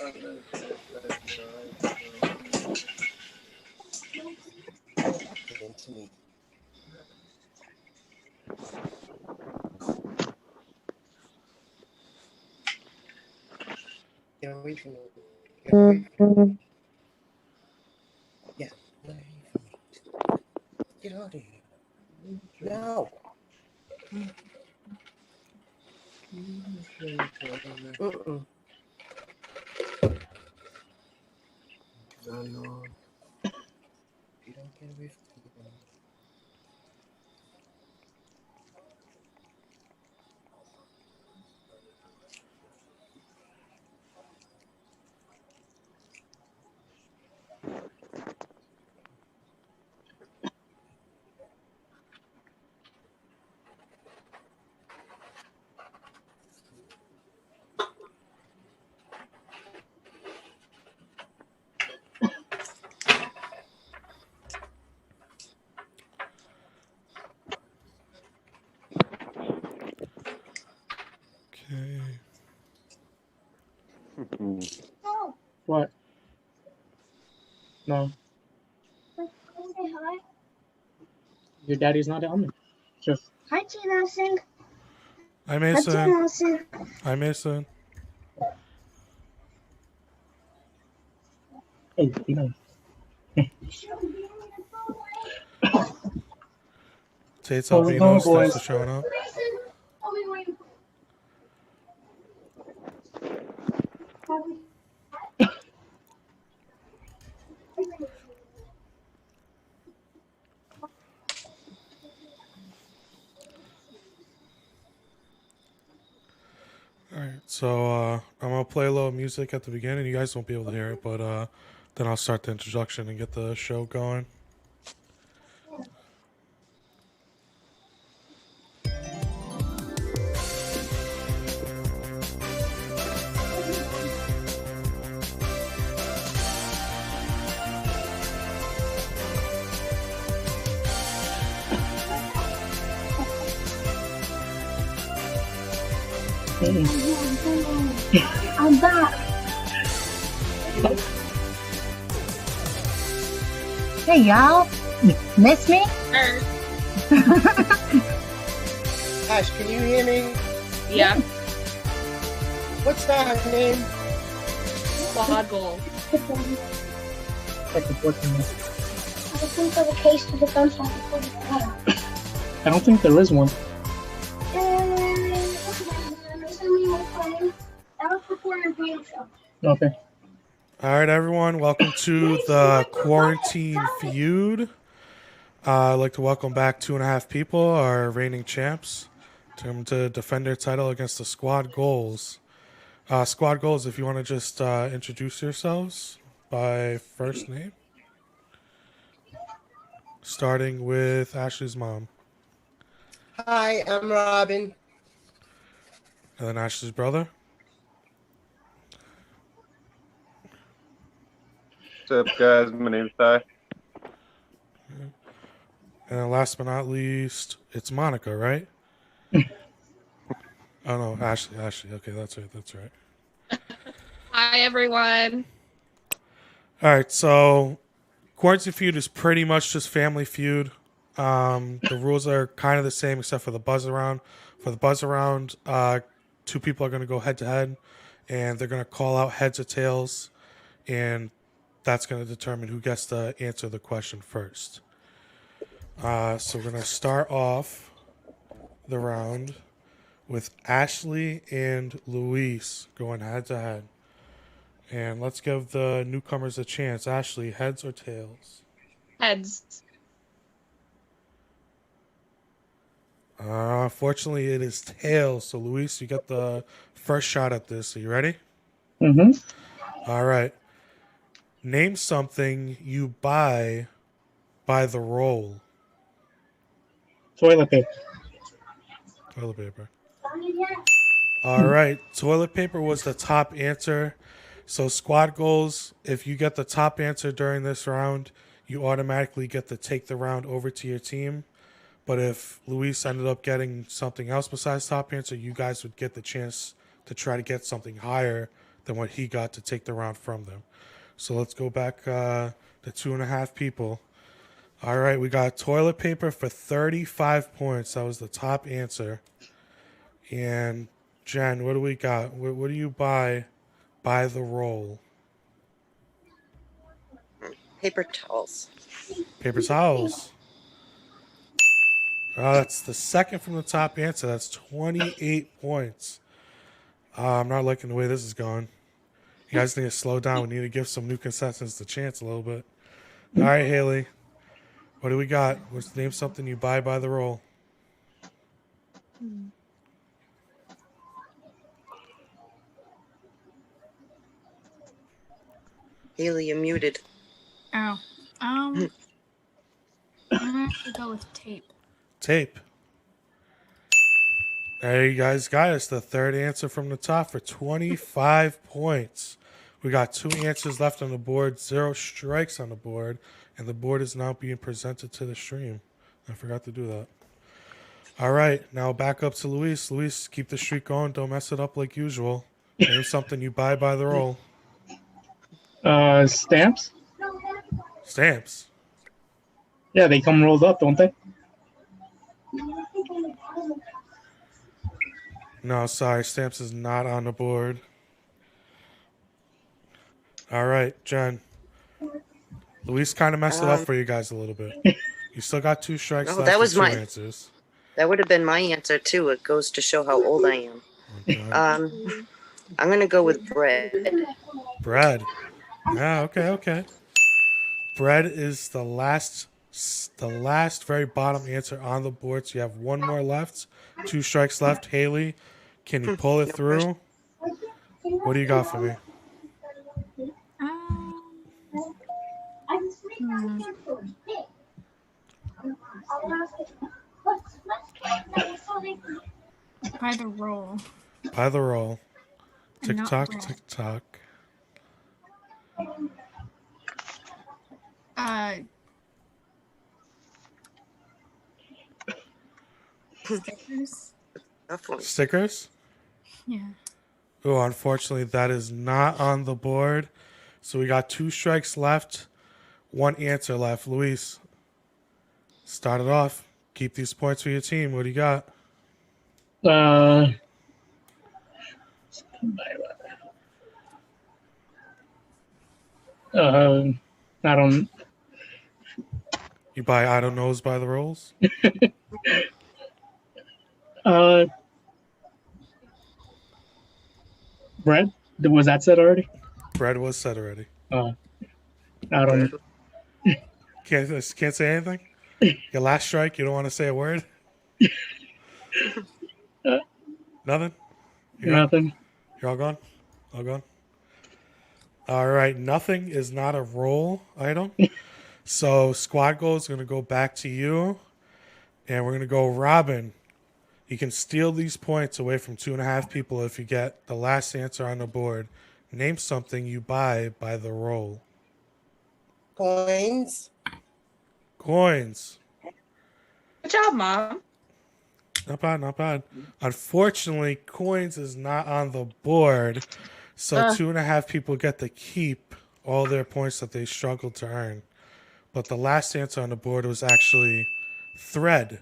Into me. Get away from me. Get away from me. Yeah, away from me. Get out of here. No. Mm-mm. No. You don't get away from me. Okay. No. What? No, Can you say hi? your daddy's not on it. Just Hi, Tina Singh. Hi, Hi, Mason. Tina Singh. Hi, Mason. hey, you know. Tate's Close the door, Albinos. Thanks boys. for showing up. Tell me where you Alright, so I'm gonna play a little music at the beginning. You guys won't be able to hear it, but then I'll start the introduction and get the show going. I'm back. Hey, y'all. Miss me? Ash, can you hear me? Yeah, What's that name? quad goal. Like the 14 minutes. I was looking for the case for the gunshot. I don't think there is one. That was before your game show. Okay. Alright, everyone, welcome to the Quarantine Feud. I'd like to welcome back 2.5 people, our reigning champs, to defend their title against the Squad Goals. Squad Goals, if you want to just introduce yourselves by first name. Starting with Ashley's mom. Hi, I'm Robin. And then Ashley's brother. What's up, guys? My name's Ty. And then last but not least, it's Monica, right? Oh, no, Ashley. Okay, that's right. Hi, everyone. All right, so Quarantine Feud is pretty much just Family Feud. The rules are kind of the same except for the buzz around. For the buzz around, 2 people are going to go head to head, and they're going to call out heads or tails, and that's going to determine who gets to answer the question first. So we're going to start off the round with Ashley and Luis going head to head. And let's give the newcomers a chance. Ashley, heads or tails? Heads. Fortunately, it is tails. So, Luis, you got the first shot at this. Are you ready? Mm-hmm. All right. Name something you buy by the roll. Toilet paper. Toilet paper. All right. Toilet paper was the top answer. So, Squad Goals, if you get the top answer during this round, you automatically get to take the round over to your team. But if Luis ended up getting something else besides top answer, you guys would get the chance to try to get something higher than what he got to take the round from them. So let's go back to 2.5 people. All right, we got toilet paper for 35 points. That was the top answer. And Jen, what do we got? What do you buy by the roll? Paper towels. Paper towels. Oh, that's the second from the top answer. That's 28 points. I'm not liking the way this is going. You guys need to slow down. We need to give some new contestants the chance a little bit. All right, Haley. What do we got? Let's name something you buy by the roll. Haley, you're muted. Oh. I'm gonna have to go with tape. Tape. There you guys got us. The third answer from the top for 25 points. We got 2 answers left on the board, 0 strikes on the board, and the board is now being presented to the stream. I forgot to do that. All right, now back up to Luis. Luis, keep the streak going. Don't mess it up like usual. Name something you buy by the roll. Stamps? Stamps. Yeah, they come rolled up, don't they? No, sorry, stamps is not on the board. All right, Jen. Luis kind of messed it up for you guys a little bit. You still got 2 strikes No, left that was and 2 my- answers. That would have been my answer too. It goes to show how old I am. Okay. I'm gonna go with bread. Bread. Yeah, okay. Bread is the last very bottom answer on the board. So you have 1 more left. 2 strikes left. Haley, can you pull it No through? What do you got for me? By the roll. By the roll. And Tick not tock, bread. tick tock. Stickers? Tough one. Stickers? Yeah. Oh, unfortunately, that is not on the board. So we got 2 strikes left, 1 answer left. Luis, start it off. Keep these points for your team. What do you got? I don't. You buy I don't knows by the rolls? Bread? Was that said already? Bread was said already. I don't. Can't say anything? Your last strike, you don't want to say a word? Nothing? Nothing. You're all gone? All gone? All right. Nothing is not a roll item. So squad goal is going to go back to you. And we're going to go Robin. You can steal these points away from 2.5 people if you get the last answer on the board. Name something you buy by the roll. Coins. Coins. Good job, Mom. Not bad, not bad. Unfortunately, coins is not on the board. So 2.5 people get to keep all their points that they struggled to earn. But the last answer on the board was actually thread.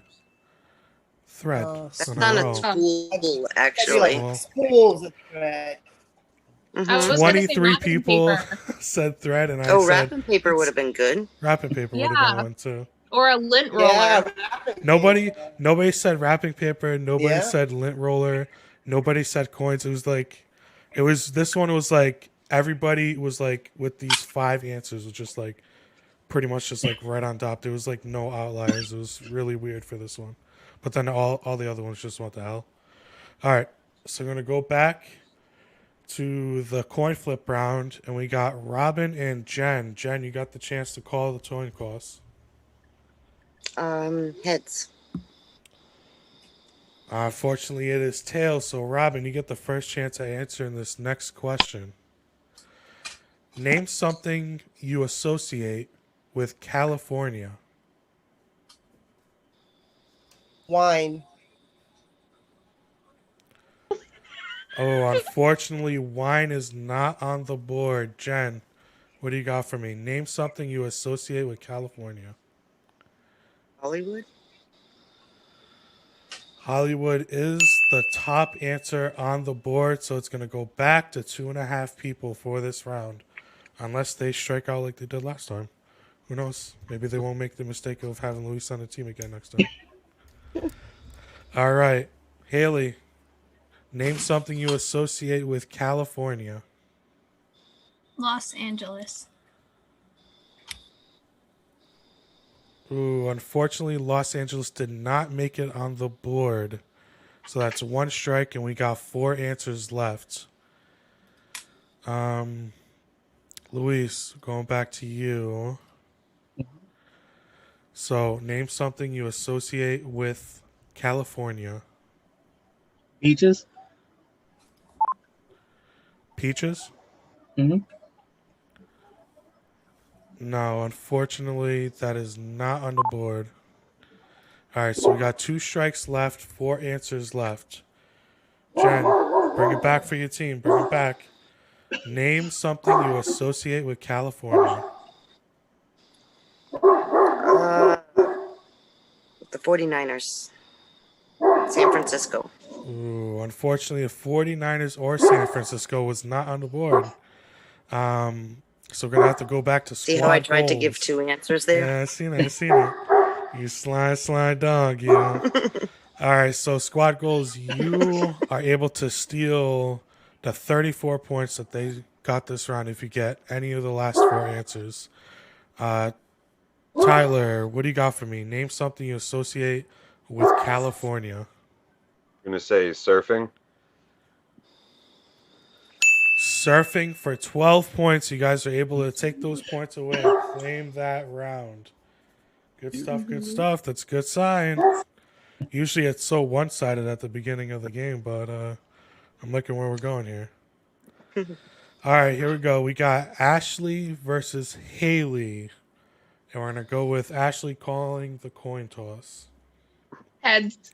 Thread. That's on not a a roll. tool, That'd actually. be like spools of thread. I was gonna say 23 wrapping people paper. said thread, and I Oh, said wrapping paper would have been good. wrapping paper would have Yeah. been one too. Or a lint roller. Yeah, wrapping Nobody paper. said wrapping paper. Nobody Yeah. said lint roller. Nobody said coins. This one was like everybody was like with these 5 answers was just like pretty much just like right on top. There was like no outliers. It was really weird for this one. But then all the other ones just went to hell. All right. So we're gonna go back to the coin flip round, and we got Robin and Jen. Jen, you got the chance to call the coin toss. Heads. Unfortunately, it is tails. So, Robin, you get the first chance at answering this next question. Name something you associate with California. Wine. Oh, unfortunately, wine is not on the board. Jen, what do you got for me? Name something you associate with California. Hollywood? Hollywood is the top answer on the board, so it's going to go back to 2.5 people for this round. Unless they strike out like they did last time. Who knows? Maybe they won't make the mistake of having Luis on the team again next time. All right. Haley, name something you associate with California. Los Angeles. Ooh, unfortunately, Los Angeles did not make it on the board. So that's one strike, and we got 4 answers left. Luis, going back to you. So, name something you associate with California. Beaches? Peaches? Mm-hmm. No, unfortunately, that is not on the board. All right, so we got 2 strikes left, 4 answers left. Jen, bring it back for your team. Bring it back. Name something you associate with California. The 49ers. San Francisco. Ooh, unfortunately, the 49ers or San Francisco was not on the board. So we're going to have to go back to See how I squad tried to give goals. 2 answers there? Yeah, I seen it. I seen it. You slide dog, you know. All right, so squad goals, you are able to steal the 34 points that they got this round if you get any of the last 4 answers. Tyler, what do you got for me? Name something you associate with California. I'm gonna say surfing. Surfing for 12 points. You guys are able to take those points away. Claim that round. Good stuff, good stuff. That's a good sign. Usually it's so one-sided at the beginning of the game, but I'm liking where we're going here. All right, here we go. We got Ashley versus Haley. And we're going to go with Ashley calling the coin toss. Heads.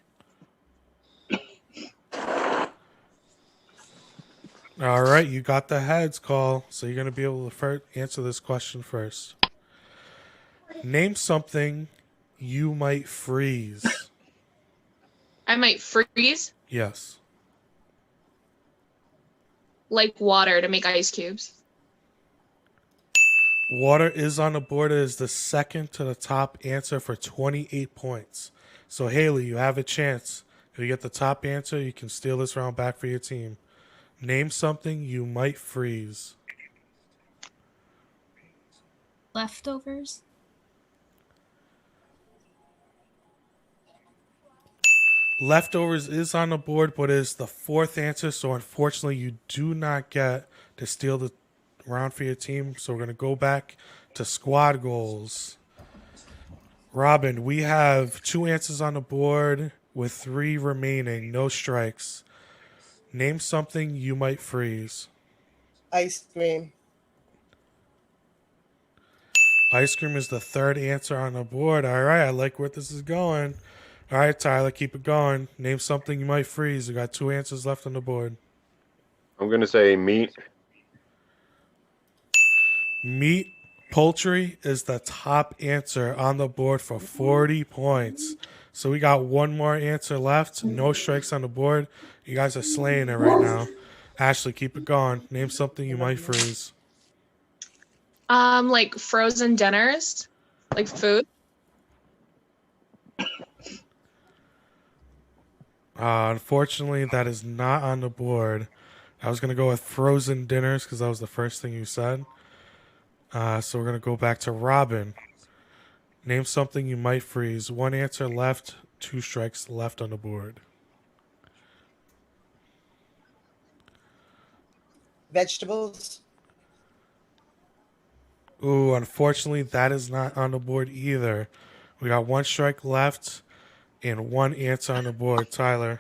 All right, you got the heads call, so you're going to be able to answer this question first. Name something you might freeze. I might freeze Yes. like water to make ice cubes. Water is on the board. It is the second to the top answer for 28 points. So, Haley, you have a chance. If you get the top answer, you can steal this round back for your team. Name something you might freeze. Leftovers. Leftovers is on the board, but it is the 4th answer. So, unfortunately, you do not get to steal the round for your team. So, we're going to go back to squad goals. Robin, we have 2 answers on the board with 3 remaining. No strikes. Name something you might freeze. Ice cream. Ice cream is the 3rd answer on the board. All right, I like where this is going. All right, Tyler, keep it going. Name something you might freeze. We got 2 answers left on the board. I'm gonna say meat. Meat, poultry is the top answer on the board for 40 points. So we got 1 more answer left. No strikes on the board. You guys are slaying it right now. Ashley, keep it going. Name something you might freeze. Like frozen dinners, like food. Unfortunately, that is not on the board. I was going to go with frozen dinners because that was the first thing you said. So we're going to go back to Robin. Name something you might freeze. 1 answer left, 2 strikes left on the board. Vegetables. Ooh, unfortunately, that is not on the board either. We got 1 strike left and 1 answer on the board. Tyler,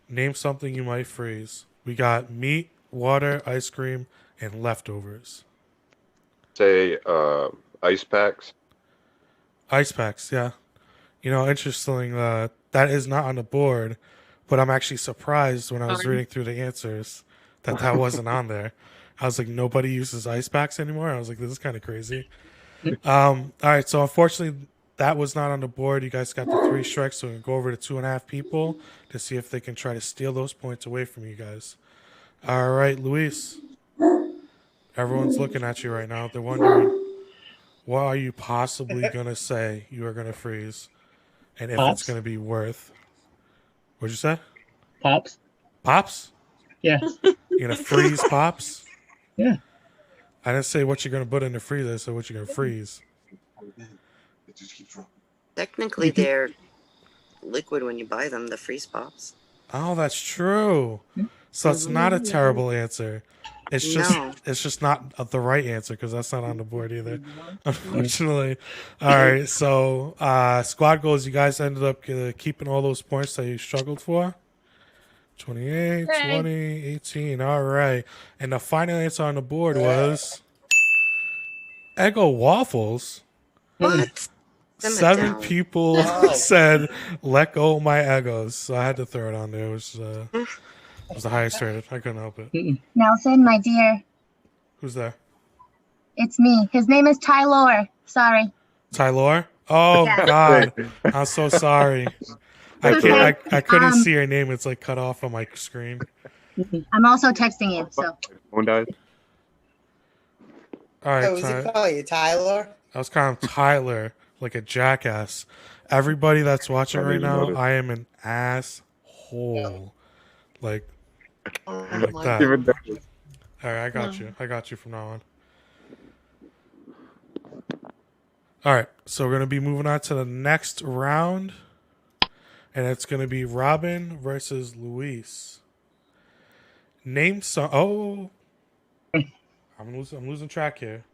name something you might freeze. We got meat, water, ice cream, and leftovers. Say ice packs. Ice packs, yeah. You know, interesting. That is not on the board, but I'm actually surprised when I was Darn. reading through the answers that wasn't on there. I was like, nobody uses ice packs anymore. I was like, this is kind of crazy. All right, so unfortunately, that was not on the board. You guys got the 3 strikes, so we can go over to 2.5 people to see if they can try to steal those points away from you guys. All right, Luis. Everyone's looking at you right now. They're wondering, what are you possibly going to say you are going to freeze? And if it's Pops. going to be worth. What'd you say? Pops. Pops? Yeah. You're going to freeze Pops? Yeah. I didn't say what you're going to put in the freezer. I said what you're going to freeze. Technically, they're liquid when you buy them, the freeze pops. Oh, that's true. So it's not a terrible answer. It's just not the right answer because that's not on the board either, unfortunately. All right, so squad goals. You guys ended up keeping all those points that you struggled for. 28, Yay. 20, 18. All right, and the final answer on the board was Eggo waffles. What? 7 down. people Wow. said, "Let go of my egos." So I had to throw it on there. It was the highest rated. I couldn't help it. Nelson, my dear, Who's there? it's me. His name is Tyler. Sorry. Tyler? Oh Yeah. God, I'm so sorry. I Okay. can't. I couldn't Um, see your name. It's like cut off on my screen. I'm also texting you, so. Phone died. All right, Hey, what's he call you, Tyler? I was kind of Tyler, like a jackass. Everybody that's watching Probably right now, noticed. I am an asshole. Like that. All right, I got you. I got you from now on. All right, so we're gonna be moving on to the next round, and it's gonna be Robin versus Luis. Name some. Oh, I'm losing track here.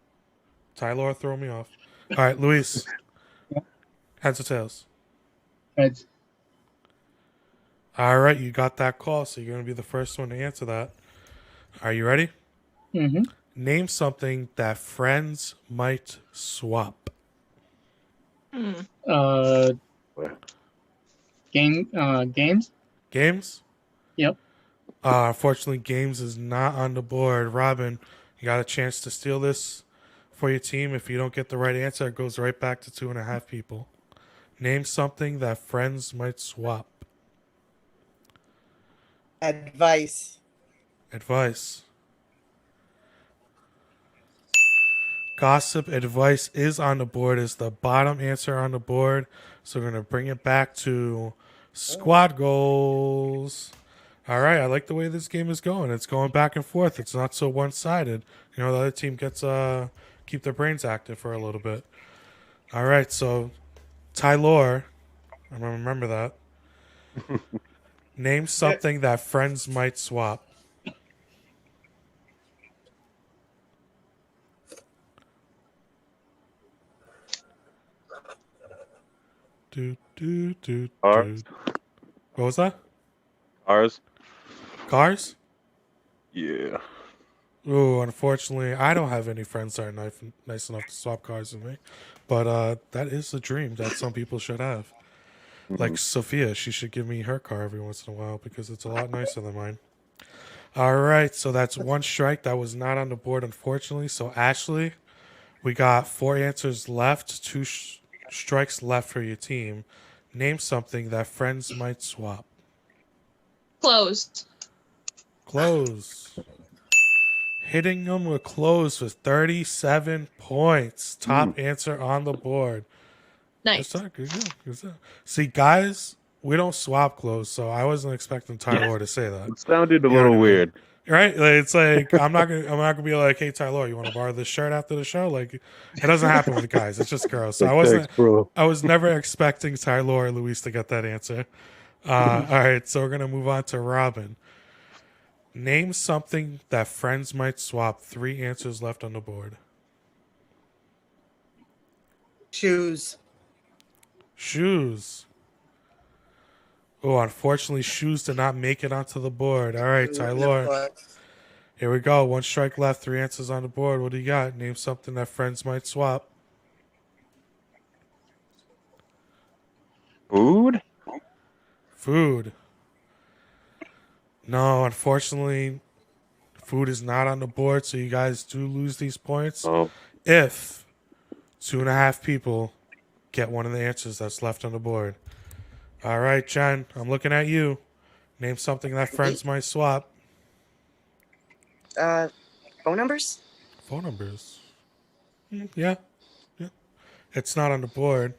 Tyler, throw me off. All right, Luis. Heads or tails? Heads. All right, you got that call, so you're gonna be the first one to answer that. Are you ready? Mm-hmm. Name something that friends might swap. Games. Games? Yep. Unfortunately, games is not on the board. Robin, you got a chance to steal this for your team. If you don't get the right answer, it goes right back to 2.5 people. Name something that friends might swap. Advice. Advice. Gossip advice is on the board. Is the bottom answer on the board. So we're going to bring it back to squad goals. All right, I like the way this game is going. It's going back and forth. It's not so one-sided. You know, the other team gets keep their brains active for a little bit. All right, so Tyler, I'm going to remember that. Name something that friends might swap. Cars. What was that? Cars. Cars? Yeah. Ooh, unfortunately, I don't have any friends that are nice enough to swap cars with me. But that is a dream that some people should have. Like Sophia, she should give me her car every once in a while because it's a lot nicer than mine. All right, so that's one strike that was not on the board, unfortunately. So, Ashley, we got 4 answers left, 2 strikes left for your team. Name something that friends might swap. Closed. Clothes. Hitting them with clothes with 37 points. Top answer on the board. Nice. Good job. See, guys, we don't swap clothes, so I wasn't expecting Tyler to say that. It sounded a You know little what I mean? weird. Right? Like, it's like I'm not gonna be like, hey Tyler, you want to borrow this shirt after the show? Like, it doesn't happen with guys. It's just girls. So I was never expecting Tyler or Luis to get that answer. All right, so we're gonna move on to Robin. Name something that friends might swap. 3 answers left on the board. Shoes. Shoes. Oh, unfortunately, shoes did not make it onto the board. All right, Tyler. Here we go. 1 strike left. 3 answers on the board. What do you got? Name something that friends might swap. Food? Food. No, unfortunately, food is not on the board, so you guys do lose these points. Oh, If 2.5 people get one of the answers that's left on the board. All right, Jen, I'm looking at you. Name something that friends might swap. Phone numbers? Phone numbers. Yeah. It's not on the board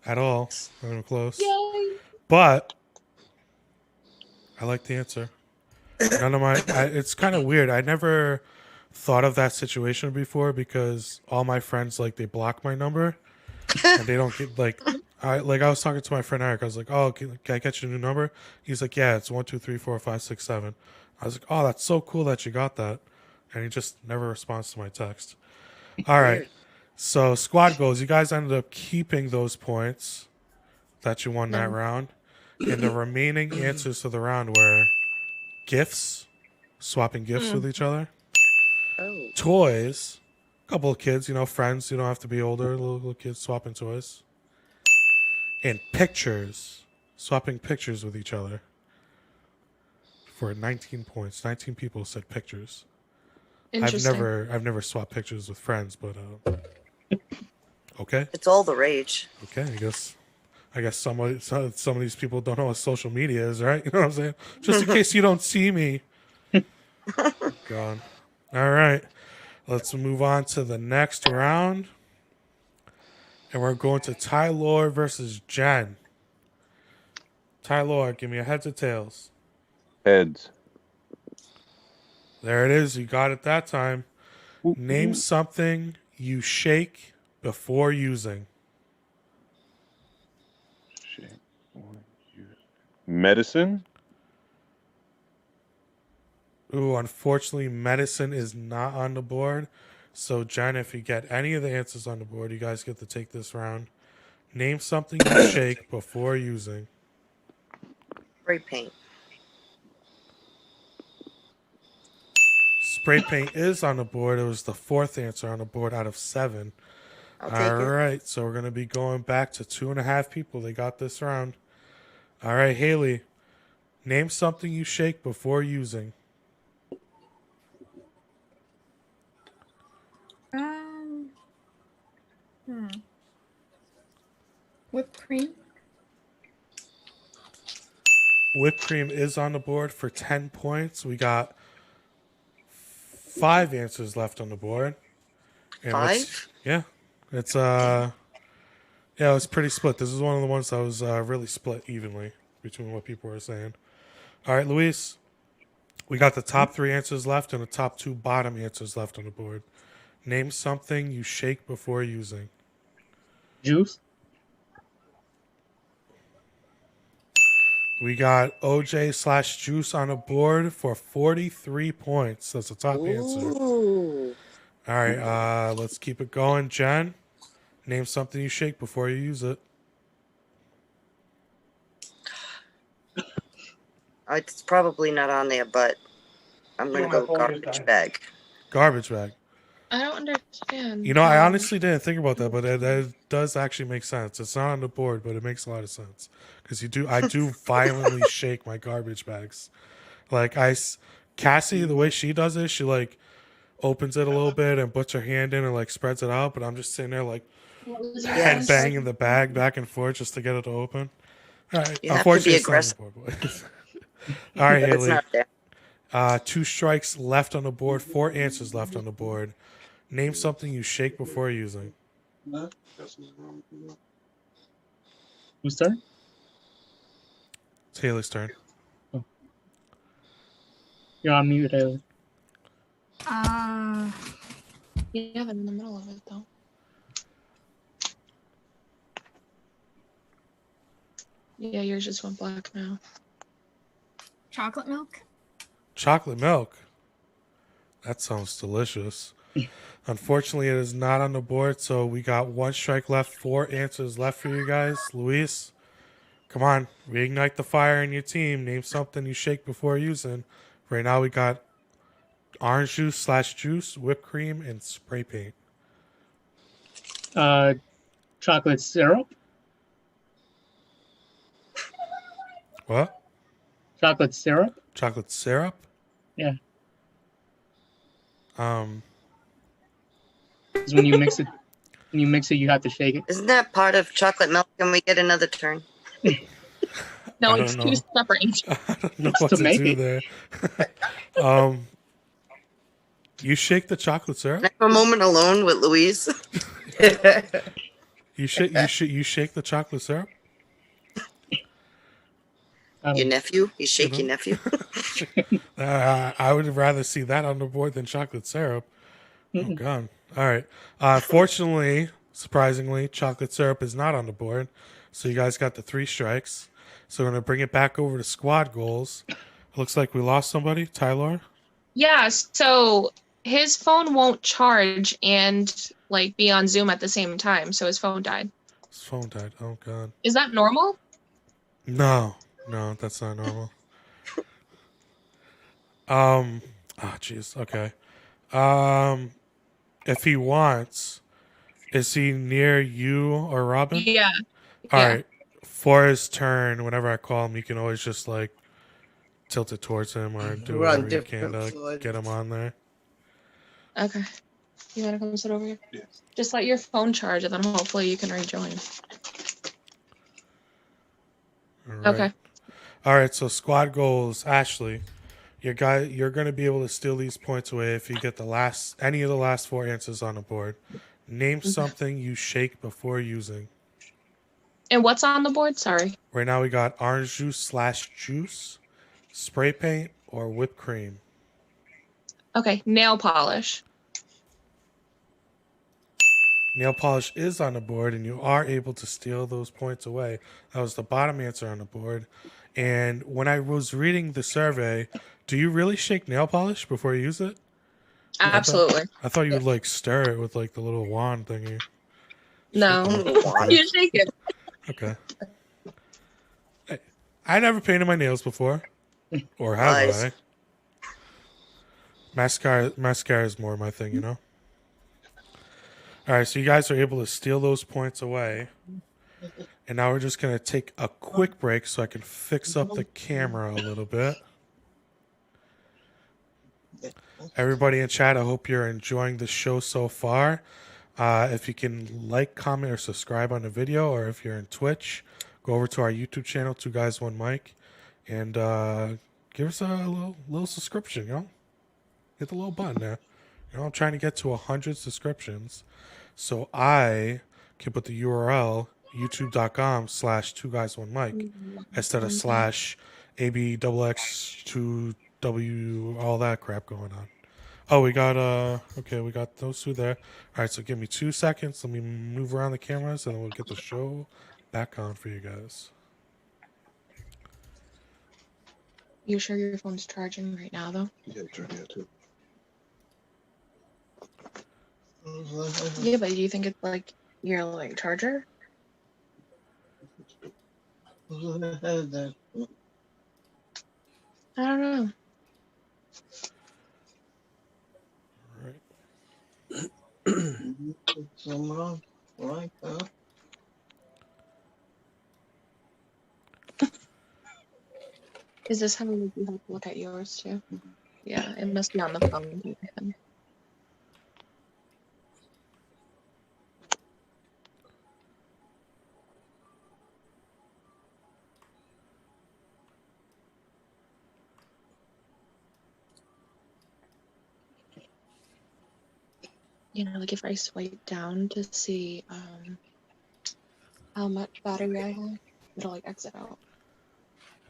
at all. Not even close. Yay! But I like the answer. None of my. It's kind of weird. I never thought of that situation before because all my friends they block my number and they don't get I was talking to my friend Eric. I was like, "Oh, can I get you a new number?" He's like, "Yeah, it's 1 2 3 4 5 6 7." I was like, "Oh, that's so cool that you got that," and he just never responds to my text. All right, Weird. so squad goals. You guys ended up keeping those points that you won that No. round, and the remaining answers to the round were gifts, swapping gifts with each other, Oh. toys, a couple of kids, friends. You don't have to be older. Little kids swapping toys. And pictures, swapping pictures with each other for 19 points. 19 people said pictures. Interesting. I've never swapped pictures with friends, but okay, It's all the rage. okay. I guess some of these people don't know what social media is, right? You know what I'm saying? Just in case you don't see me. God. All right, let's move on to the next round, and we're going to Tylor versus Jen. Tylor, give me a heads or tails. heads. There it is. You got it that time. Name something you shake before using. Shit. Medicine. Ooh, unfortunately, medicine is not on the board. So, Jen, if you get any of the answers on the board, you guys get to take this round. Name something you shake before using. Spray paint. Spray paint is on the board. It was the fourth answer on the board out of 7. I'll take All it. right, so we're going to be going back to 2.5 people. They got this round. All right, Haley, name something you shake before using. Um. Whipped cream. Whipped cream is on the board for 10 points. We got 5 answers left on the board. And 5? it's it was pretty split. This is one of the ones that was really split evenly between what people were saying. All right, Luis, we got the top 3 answers left and the top 2 bottom answers left on the board. Name something you shake before using. Juice. We got OJ/juice on the board for 43 points. That's the top answer. Ooh. All right, let's keep it going. Jen, name something you shake before you use it. It's probably not on there, but I'm going to go garbage bag. Garbage bag. I don't understand. You know, I honestly didn't think about that, but that does actually make sense. It's not on the board, but it makes a lot of sense because I do violently shake my garbage bags. Like Cassie, the way she does it, she opens it a little bit and puts her hand in and spreads it out, but I'm just sitting there head Yes. banging the bag back and forth just to get it to open. All right, You have to be unfortunately, it's not on the board, boys. All right, It's Haley. not there. 2 strikes left on the board, 4 answers left on the board. Name something you shake before using. Whose turn? It's Haley's turn. You're on mute, Haley. You have it in the middle of it, though. Yeah, yours just went black now. Chocolate milk. Chocolate milk. That sounds delicious. Unfortunately, it is not on the board, so we got 1 strike left, 4 answers left for you guys. Luis, come on, reignite the fire in your team. Name something you shake before using. Right now, we got orange juice/juice, whipped cream, and spray paint. Chocolate syrup. What? Chocolate syrup. Chocolate syrup? Yeah. Um, Because when you mix it, you have to shake it. Isn't that part of chocolate milk? Can we get another turn? No, I it's don't two know. separate. I don't know It's what to to make do it. there. You shake the chocolate syrup? Can I have a moment alone with Louise? You shake the chocolate syrup? Your nephew? You You shake your know? nephew? I would rather see that on the board than chocolate syrup. Oh Mm-mm. god. All right. Fortunately, surprisingly, chocolate syrup is not on the board. So you guys got the 3 strikes. So we're gonna bring it back over to squad goals. It looks like we lost somebody. Tyler? Yeah, so his phone won't charge and like be on Zoom at the same time, so his phone died. His phone died. Oh god. Is that normal? No, that's not normal. Jeez. Okay. If he wants, is he near you or Robin? Yeah. All Yeah. right. For his turn, whenever I call him, you can always just like tilt it towards him or do We're on whatever you can different to floors. get him on there. Okay. You wanna come sit over here? Just let your phone charge and then hopefully you can rejoin. All right. Okay. All right. So squad goals, Ashley. You're going to be able to steal these points away if you get any of the last 4 answers on the board. Name something you shake before using. And what's on the board? Sorry. Right now we got orange juice / juice, spray paint, or whipped cream. Okay. Nail polish. Nail polish is on the board, and you are able to steal those points away. That was the bottom answer on the board. And when I was reading the survey, do you really shake nail polish before you use it? Absolutely. I thought you would like stir it with like the little wand thingy. No. Okay. You shake it. Okay. I never painted my nails before, or have Lies. I? Mascara is more my thing, you know. All right, so you guys are able to steal those points away, and now we're just gonna take a quick break so I can fix up the camera a little bit. Everybody in chat, I hope you're enjoying the show so far. If you can like, comment, or subscribe on the video, or if you're in Twitch, go over to our YouTube channel, 2 Guys 1 Mic, and give us a little subscription, you know. Hit the little button there. You know, I'm trying to get to 100 subscriptions, so I can put the URL youtube.com/2 guys 1 mic instead of /ABXX2W, all that crap going on. Oh, we got okay, we got those 2 there. All right, so give me 2 seconds. Let me move around the cameras, and we'll get the show back on for you guys. You sure your phone's charging right now though? Yeah, turn that too. Yeah, but do you think it's like your like charger? I don't know. All right. Is this how you have to look at yours too? Yeah, it must be on the phone. You know, like if I swipe down to see how much battery I have, it'll like exit out.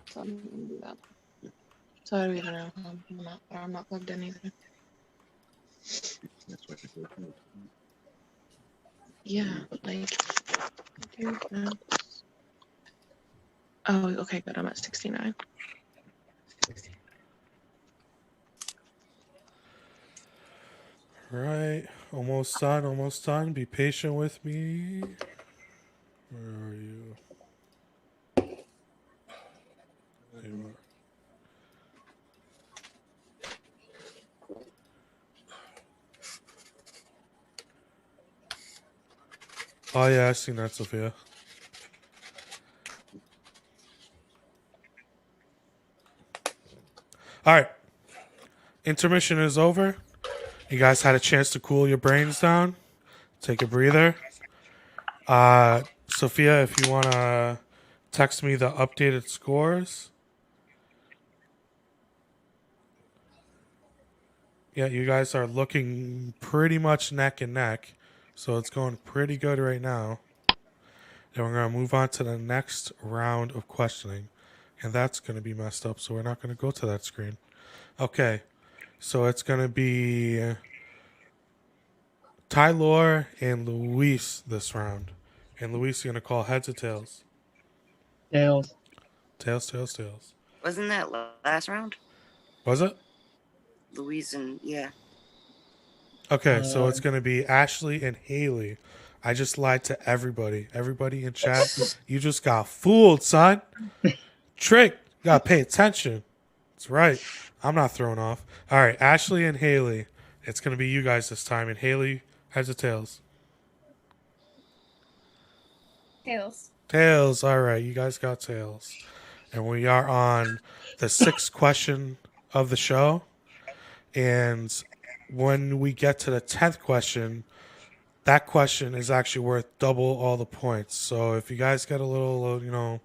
So I'm not gonna do that. So I don't even know how I'm not plugged in either. Yeah, like oh, okay, good. I'm at 69. Right, almost done, almost done. Be patient with me. Where are you? There you are. Oh yeah, I've seen that, Sophia. All right. Intermission is over. You guys had a chance to cool your brains down. Take a breather. Sophia, if you want to text me the updated scores. Yeah, you guys are looking pretty much neck and neck. So it's going pretty good right now. And we're going to move on to the next round of questioning. And that's going to be messed up, so we're not going to go to that screen. Okay, so it's going to be Tylor and Luis this round. And Luis is going to call heads or tails. Tails. Tails, tails, tails. Wasn't that last round? Was it? Louise and yeah. Okay, so it's going to be Ashley and Haley. I just lied to everybody. Everybody in chat, you just got fooled, son. Trick, you got to pay attention. That's right. I'm not thrown off. All right, Ashley and Haley. It's going to be you guys this time. And Haley, heads or tails? Tails. Tails. All right, you guys got tails. And we are on the 6th question of the show. And when we get to the 10th question, that question is actually worth double all the points. So if you guys get a little, a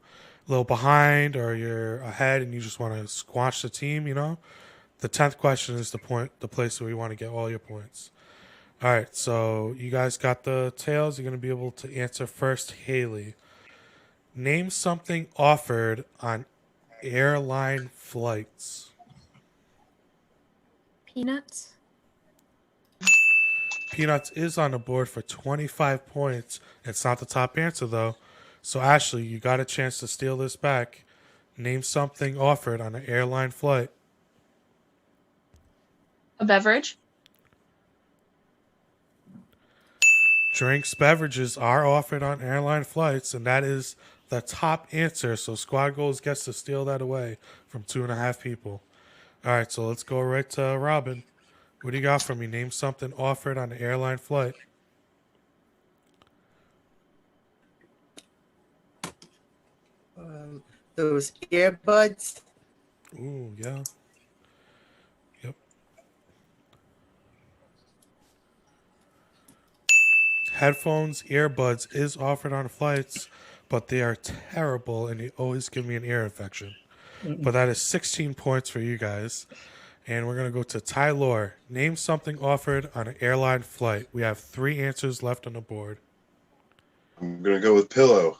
little behind or you're ahead and you just want to squash the team, the 10th question is the place where we want to get all your points. All right, so you guys got the tails. You're going to be able to answer first, Haley. Name something offered on airline flights. Peanuts. Peanuts is on the board for 25 points. It's not the top answer, though. So, Ashley, you got a chance to steal this back. Name something offered on an airline flight. A beverage. Drinks, beverages are offered on airline flights, and that is the top answer. So, Squad Goals gets to steal that away from 2.5 people. All right, so let's go right to Robin. What do you got for me? Name something offered on an airline flight. Those earbuds. Ooh, yeah. Yep. Headphones, earbuds is offered on flights, but they are terrible and they always give me an ear infection. But that is 16 points for you guys. And we're going to go to Tylor. Name something offered on an airline flight. We have 3 answers left on the board. I'm gonna go with pillow.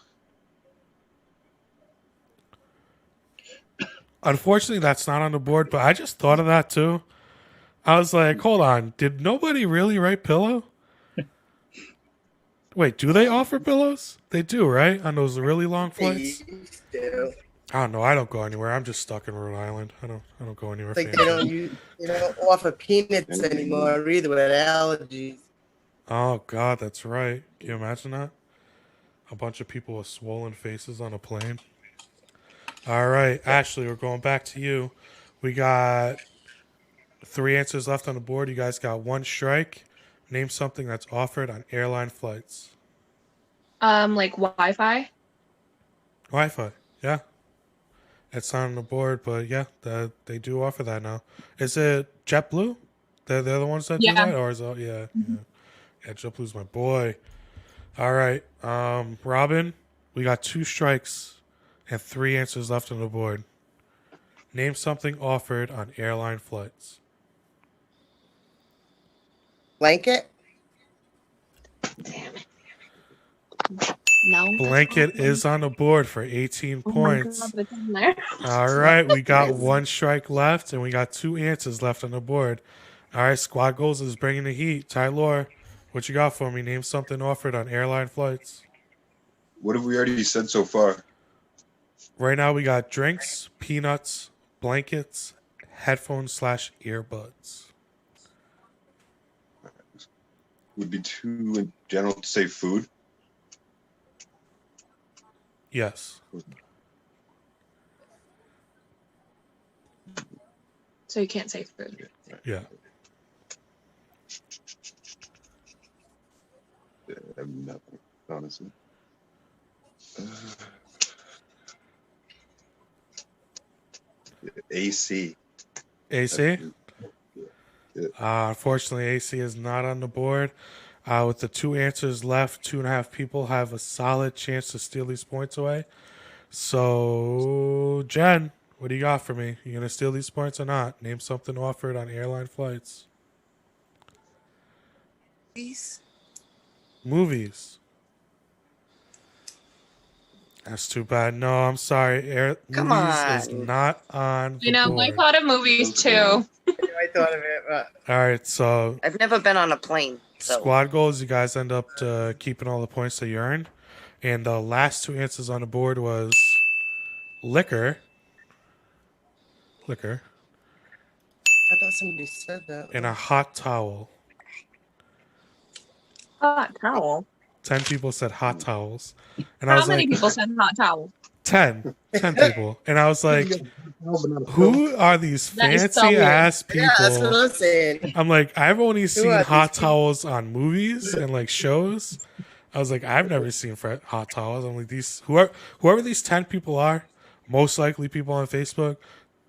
Unfortunately, that's not on the board, but I just thought of that too. I was like, hold on. Did nobody really write pillow? Wait, do they offer pillows? They do, right? On those really long flights? I don't know. I don't go anywhere. I'm just stuck in Rhode Island. I don't go anywhere. Like they don't offer peanuts anymore either with allergies. Oh God, that's right. Can you imagine that? A bunch of people with swollen faces on a plane. All right, Ashley, we're going back to you. We got 3 answers left on the board. You guys got 1 strike. Name something that's offered on airline flights. Like Wi-Fi. Wi-Fi. Yeah. It's not on the board, but yeah, they do offer that now. Is it JetBlue? They're the ones that do that? Or is it, yeah. Yeah, JetBlue's my boy. All right. Robin, we got 2 strikes and 3 answers left on the board. Name something offered on airline flights. Blanket? Damn it. No. Blanket is on the board for 18 points. God, it's in there. All right, we got 1 strike left, and we got 2 answers left on the board. All right, Squad Goals is bringing the heat. Tylor, what you got for me? Name something offered on airline flights. What have we already said so far? Right now, we got drinks, peanuts, blankets, headphones/earbuds. Would be too in general to say food. Yes. So you can't say food. Yeah. I have nothing, honestly. AC. AC? Yeah. Unfortunately, AC is not on the board. With the 2 answers left, 2.5 people have a solid chance to steal these points away. So, Jen, what do you got for me? You gonna steal these points or not? Name something offered on airline flights. Please. Movies. That's too bad. No, I'm sorry. Come Movies is on. not on the You know, I board. thought of movies too. I thought of it, but All right, so I've never been on a plane. So squad goals, you guys end up keeping all the points that you earned. And the last 2 answers on the board was liquor, I thought somebody said that. and a hot towel. Hot towel. 10 people said hot towels. And I How was many like, people said hot towel? 10 people. And I was like, who are these That is so fancy weird. ass Yeah, that's what people? I'm saying. I'm like, I've only seen are hot these people? towels on movies and like shows. I was like, I've never seen hot towels. I'm like, whoever these 10 people are, most likely people on Facebook,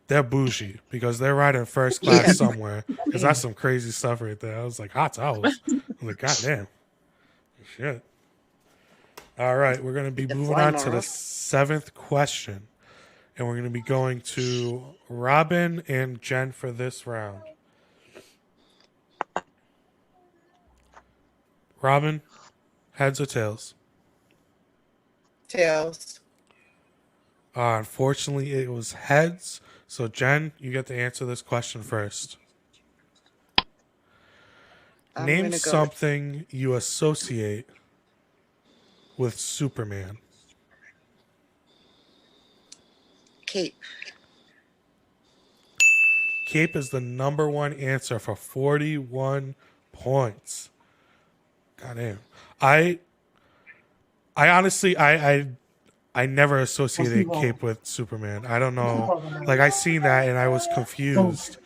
they're bougie because they're riding first class somewhere. Because that's some crazy stuff right there. I was like, hot towels. I was like, God damn. Shit. All right, we're going to be The moving fly on to the tomorrow. 7th question. And we're going to be going to Robin and Jen for this round. Robin, heads or tails? Tails. Unfortunately, it was heads. So, Jen, you get to answer this question first. I'm Name gonna go something you associate with Superman. Cape. Cape is the number 1 answer for 41 points. God damn. I honestly, I never associated Cape with Superman. I don't know. Like, I seen that and I was confused.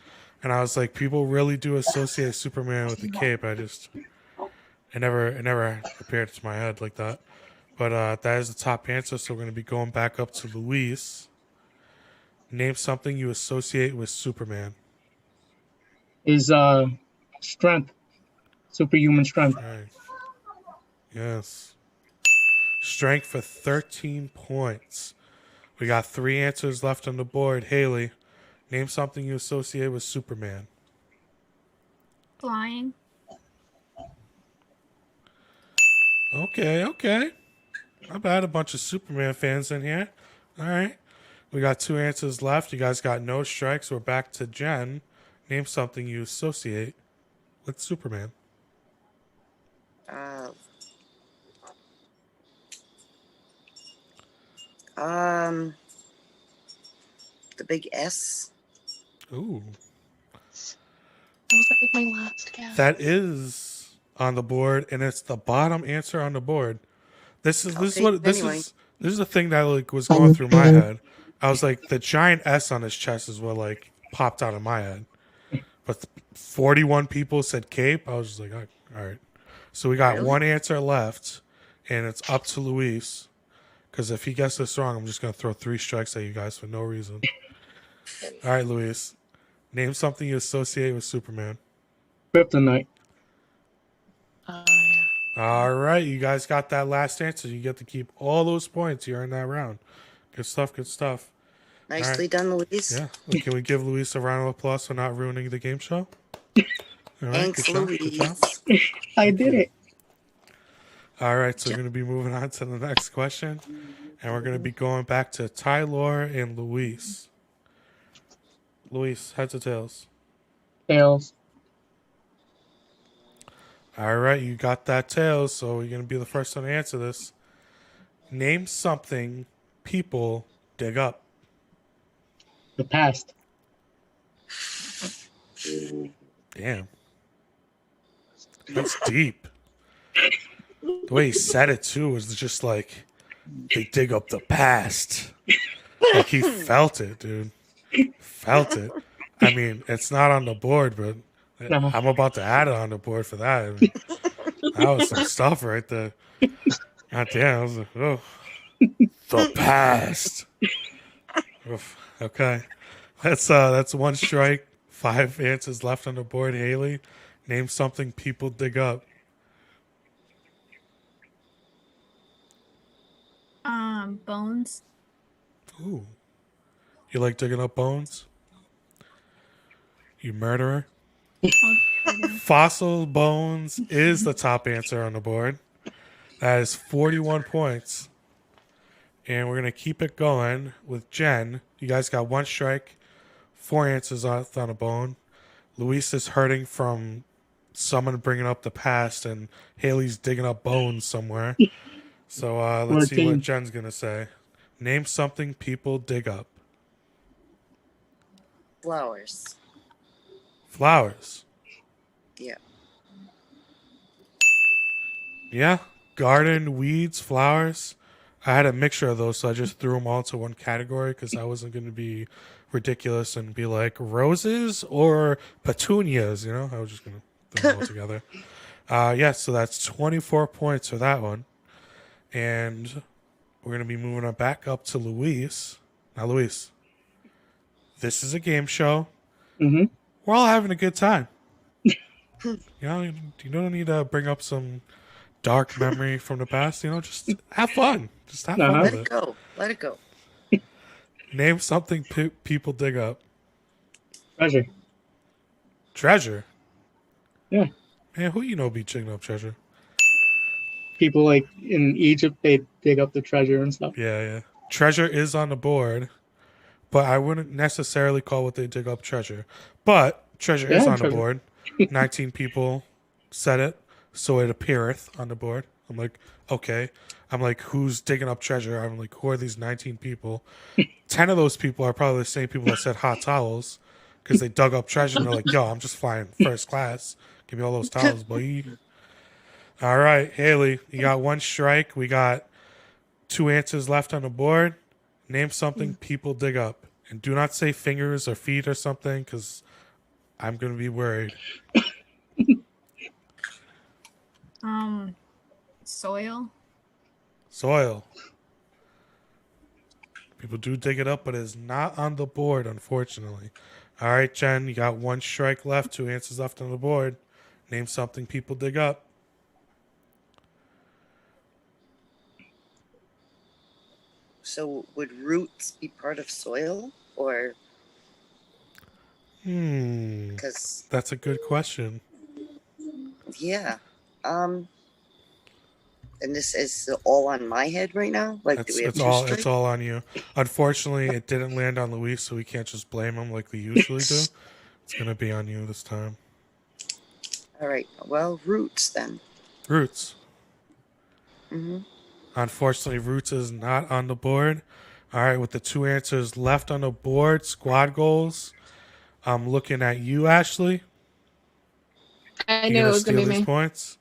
And I was like, people really do associate Superman with the cape. It never appeared to my head like that. But that is the top answer, so we're going to be going back up to Luis. Name something you associate with Superman. Is strength, superhuman strength. Strength. Yes. Strength for 13 points. We got 3 answers left on the board. Haley, name something you associate with Superman. Flying. Okay. Not bad. A bunch of Superman fans in here. All right. We got 2 answers left. You guys got no strikes. We're back to Jen. Name something you associate with Superman. The big S. Ooh. That was like my last guess. That is on the board, and it's the bottom answer on the board. This is the thing that like was going through my head. I was like, the giant S on his chest is what like popped out of my head. But 41 people said Cape. I was just like, all right. So we got 1 answer left, and it's up to Luis. Because if he gets this wrong, I'm just going to throw 3 strikes at you guys for no reason. All right, Luis. Name something you associate with Superman. Kryptonite. Yeah. All right, you guys got that last answer. You get to keep all those points here in that round. Good stuff. Nicely done, Louise. Yeah. Well, can we give Luis a round of applause for not ruining the game show? All right, Thanks, good job. Louise. I did it. All right, so we're going to be moving on to the next question. And we're going to be going back to Tyler and Luis. Luis, heads or tails? Tails. All right, you got that tails, so you're going to be the first one to answer this. Name something people dig up. The past. Damn. That's deep. The way he said it, too, was just like, they dig up the past. Like, he felt it, dude. Felt it. I mean, it's not on the board, but I'm about to add it on the board for that. I mean, that was some stuff right there. God damn, I was like, oh. The past. Oof. Okay. That's 1 strike 5 answers left on the board. Haley, name something people dig up. Bones. Ooh. You like digging up bones? You murderer? I'll take it. Fossil bones is the top answer on the board. That is 41 points. And we're going to keep it going with Jen. You guys got 1 strike, 4 answers on a bone. Luis is hurting from someone bringing up the past, and Haley's digging up bones somewhere. So let's see what Jen's going to say. Name something people dig up. Flowers. Flowers. Yeah. Yeah. Garden, weeds, flowers. I had a mixture of those, so I just threw them all into one category because I wasn't going to be ridiculous and be like roses or petunias. I was just going to throw them all together. Yeah, so that's 24 points for that one. And we're going to be moving on back up to Luis. Now, Luis, this is a game show. Mm-hmm. We're all having a good time. You don't need to bring up some dark memory from the past. Just have fun. Just have fun Uh-huh. with Let it go. Let it go. Name something people dig up. Treasure. Treasure. Yeah. Man, who be digging up treasure? People like in Egypt, they dig up the treasure and stuff. Yeah. Treasure is on the board, but I wouldn't necessarily call what they dig up treasure. But treasure is on the board. 19 people said it, so it appeareth on the board. I'm like, okay. I'm like, who's digging up treasure? I'm like, who are these 19 people? 10 of those people are probably the same people that said hot towels because they dug up treasure and they're like, yo, I'm just flying first class. Give me all those towels, boy. All right, Haley, you got 1 strike. We got 2 answers left on the board. Name something people dig up. And do not say fingers or feet or something because I'm going to be worried. Soil. Soil. People do dig it up, but it's not on the board, unfortunately. All right, Jen, you got 1 strike left, 2 answers left on the board. Name something people dig up. So would roots be part of soil, or? Because That's a good question. yeah, and this is all on my head right now. Like, do we have It's all on you. Unfortunately, it didn't land on Luis, so we can't just blame him like we usually do. It's gonna be on you this time. All right. Well, roots then. Roots. Mm-hmm. Unfortunately, roots is not on the board. All right, with the 2 answers left on the board, squad goals. I'm looking at you, Ashley. I You knew it gonna was gonna steal be these me. points?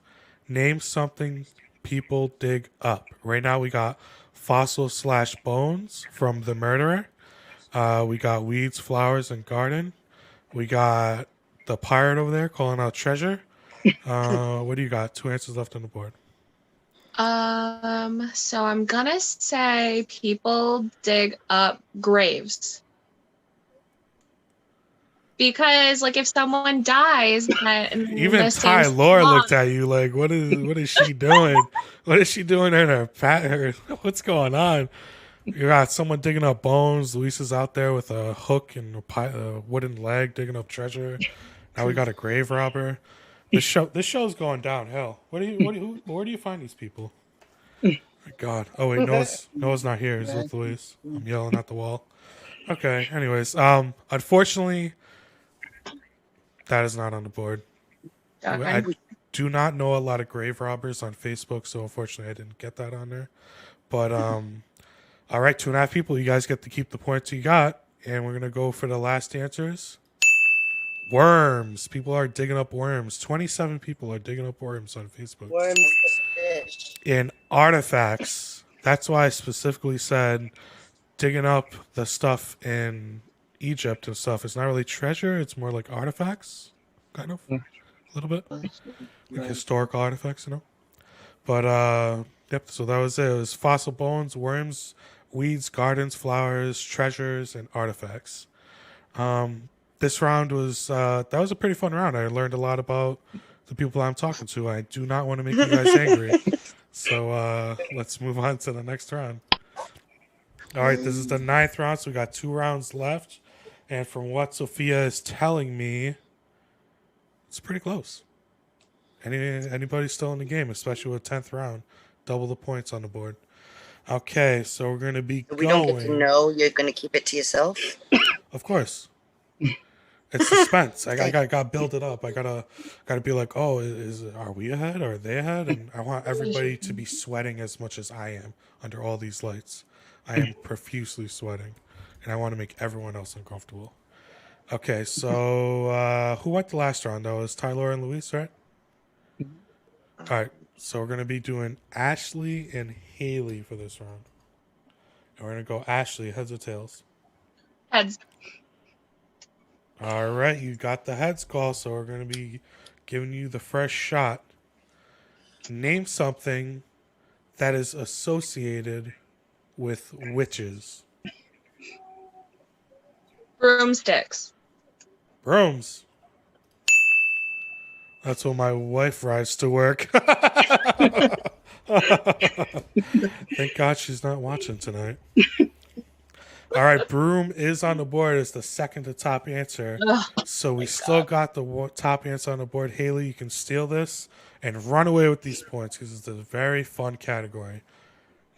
Name something people dig up. Right now, we got fossil/bones from the murderer. We got weeds, flowers, and garden. We got the pirate over there calling out treasure. What do you got? 2 answers left on the board. So I'm gonna say people dig up graves. Because like if someone dies in Even the same Ty Lore spot, looked at you like, what is she doing? What is she doing in her what's going on? You got someone digging up bones. Luis is out there with a hook and a wooden leg digging up treasure. Now we got a grave robber. This show's going downhill. Where do you find these people? My God. Oh wait, Noah's not here. He's with Luis. I'm yelling at the wall. Okay. Anyways, unfortunately, that is not on the board. okay. I do not know a lot of grave robbers on Facebook, so unfortunately I didn't get that on there. But all right, 2.5 people. You guys get to keep the points you got, and we're gonna go for the last answers. Worms. People are digging up worms. 27 people are digging up worms on Facebook. Worms the fish. In artifacts. That's why I specifically said digging up the stuff in Egypt and stuff. It's not really treasure. It's more like artifacts, kind of, a little bit, like historical artifacts, But yep. So that was it. It was fossil bones, worms, weeds, gardens, flowers, treasures, and artifacts. this round was that was a pretty fun round. I learned a lot about the people I'm talking to. I do not want to make you guys angry. So let's move on to the next round. All right, this is the 9th round, so we got 2 rounds left. And from what Sophia is telling me, it's pretty close. Anybody still in the game, especially with 10th round, double the points on the board. Okay, so we're gonna be We don't get to going. know. You're gonna keep it to yourself. Of course, it's suspense. I gotta build it up. I gotta be like, oh, are we ahead? Or are they ahead? And I want everybody to be sweating as much as I am under all these lights. I am profusely sweating, and I want to make everyone else uncomfortable. Okay, so who went the last round? That was Tyler and Luis, right? All right, so we're gonna be doing Ashley and Haley for this round. And we're gonna go Ashley, heads or tails. Heads. All right, you got the heads call, so we're gonna be giving you the fresh shot. Name something that is associated with witches. Broomsticks. Brooms. That's what my wife rides to work. Thank God she's not watching tonight. All right, broom is on the board as the second to top answer. So we still got the top answer on the board. Haley, you can steal this and run away with these points because it's a very fun category.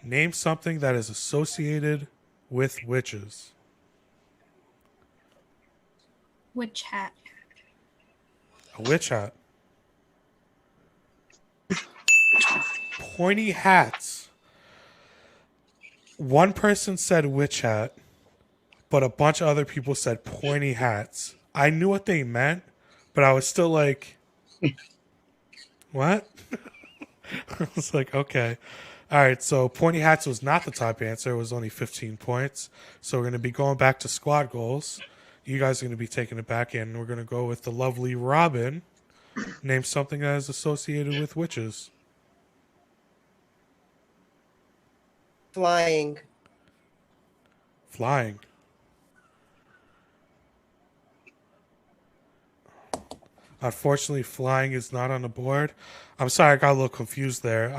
Name something that is associated with witches. Witch hat. A witch hat. Pointy hats. One person said witch hat, but a bunch of other people said pointy hats. I knew what they meant, but I was still like, what? I was like, okay. All right, so pointy hats was not the top answer. It was only 15 points. So we're going to be going back to squad goals. You guys are going to be taking it back in. We're going to go with the lovely Robin. Name something that is associated with witches. Flying. Flying. Unfortunately, flying is not on the board. I'm sorry, I got a little confused there.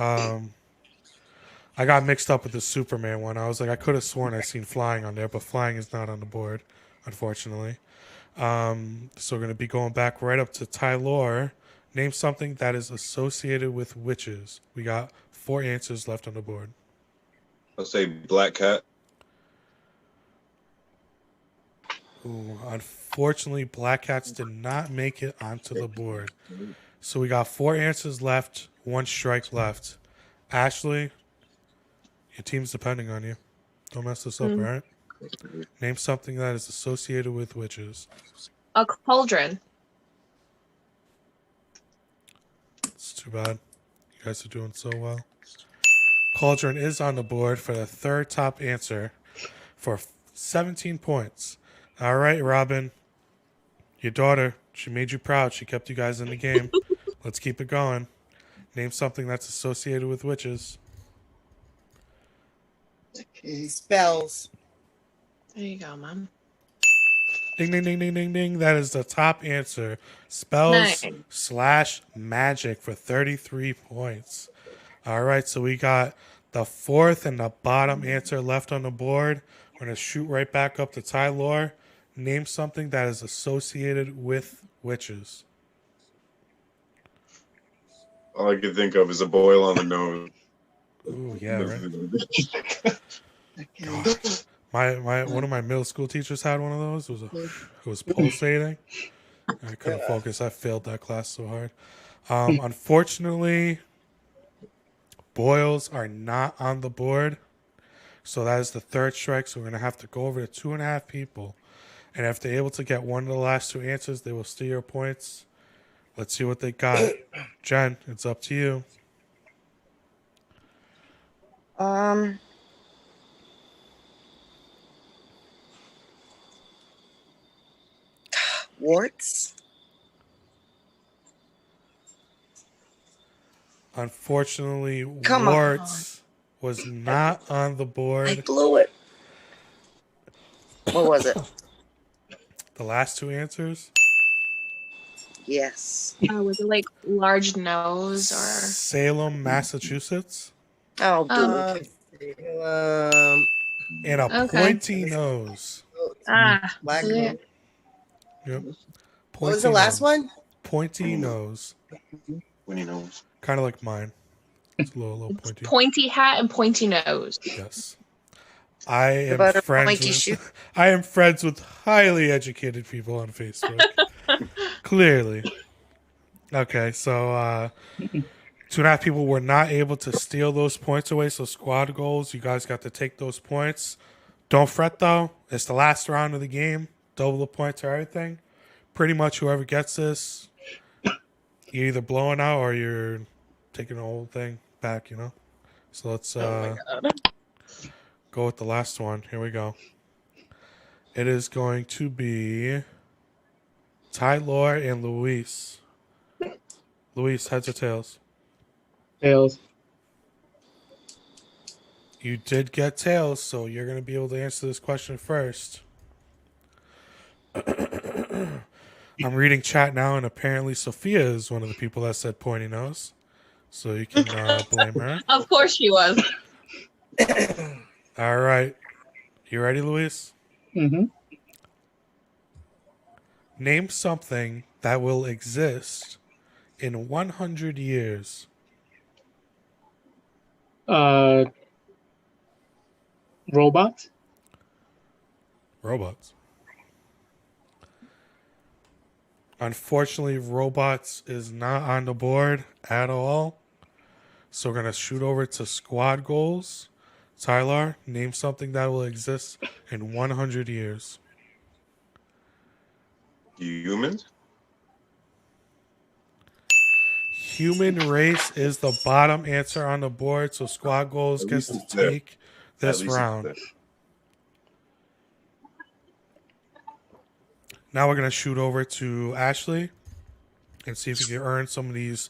I got mixed up with the Superman one. I was like, I could have sworn I seen flying on there, but flying is not on the board, unfortunately. So we're going to be going back right up to Tyler. Name something that is associated with witches. We got 4 answers left on the board. I'll say black cat. Ooh, unfortunately, black cats did not make it onto the board. So we got 4 answers left, 1 strike left. Ashley, your team's depending on you. Don't mess this up, all right? Name something that is associated with witches. A cauldron. It's too bad. You guys are doing so well. Cauldron is on the board for the 3rd top answer for 17 points. All right, Robin. Your daughter, she made you proud. She kept you guys in the game. Let's keep it going. Name something that's associated with witches. Spells. There you go, Mom. Ding, ding, ding, ding, ding, ding. That is the top answer. Spells / magic for 33 points. All right, so we got the 4th and the bottom answer left on the board. We're going to shoot right back up to Tyler. Name something that is associated with witches. All I can think of is a boil on the nose. Ooh, yeah, right? God. One of my middle school teachers had one of those. It was pulsating. I couldn't focus. I failed that class so hard. Unfortunately, boils are not on the board. So that is the 3rd strike. So we're going to have to go over to 2.5 people. And if they're able to get one of the last 2 answers, they will steal your points. Let's see what they got. Jen, it's up to you. Warts. Unfortunately, Come warts was not on the board. I blew it. What was it? The last two answers? Yes. Was it like large nose or? Salem, Massachusetts. Oh, boo. Let's see. And a Okay. pointy nose. Black. Is it? Yep. What was the last one? Pointy nose. When he knows. Kind of like mine. It's a little pointy. Pointy hat and pointy nose. Yes. I am about a friends pointy with shoe? I am friends with highly educated people on Facebook. Clearly. Okay, so 2.5 people were not able to steal those points away, so squad goals, you guys got to take those points. Don't fret though. It's the last round of the game. Double the points or everything. Pretty much whoever gets this, you're either blowing out or you're taking the whole thing back, you know? So let's go with the last one. Here we go. It is going to be Tyler and Luis. Luis, heads or tails? Tails. You did get tails, so you're going to be able to answer this question first. I'm reading chat now, and apparently Sophia is one of the people that said pointy nose. So you can blame her. Of course she was. All right. You ready, Luis? Mm-hmm. Name something that will exist in 100 years. Robot. Robots. Unfortunately, robots is not on the board at all. So we're going to shoot over to squad goals. Tyler, name something that will exist in 100 years. Humans? Human race is the bottom answer on the board, so squad goals At gets least to it's there. take this At least round. it's there. Now we're going to shoot over to Ashley and see if we can earn some of these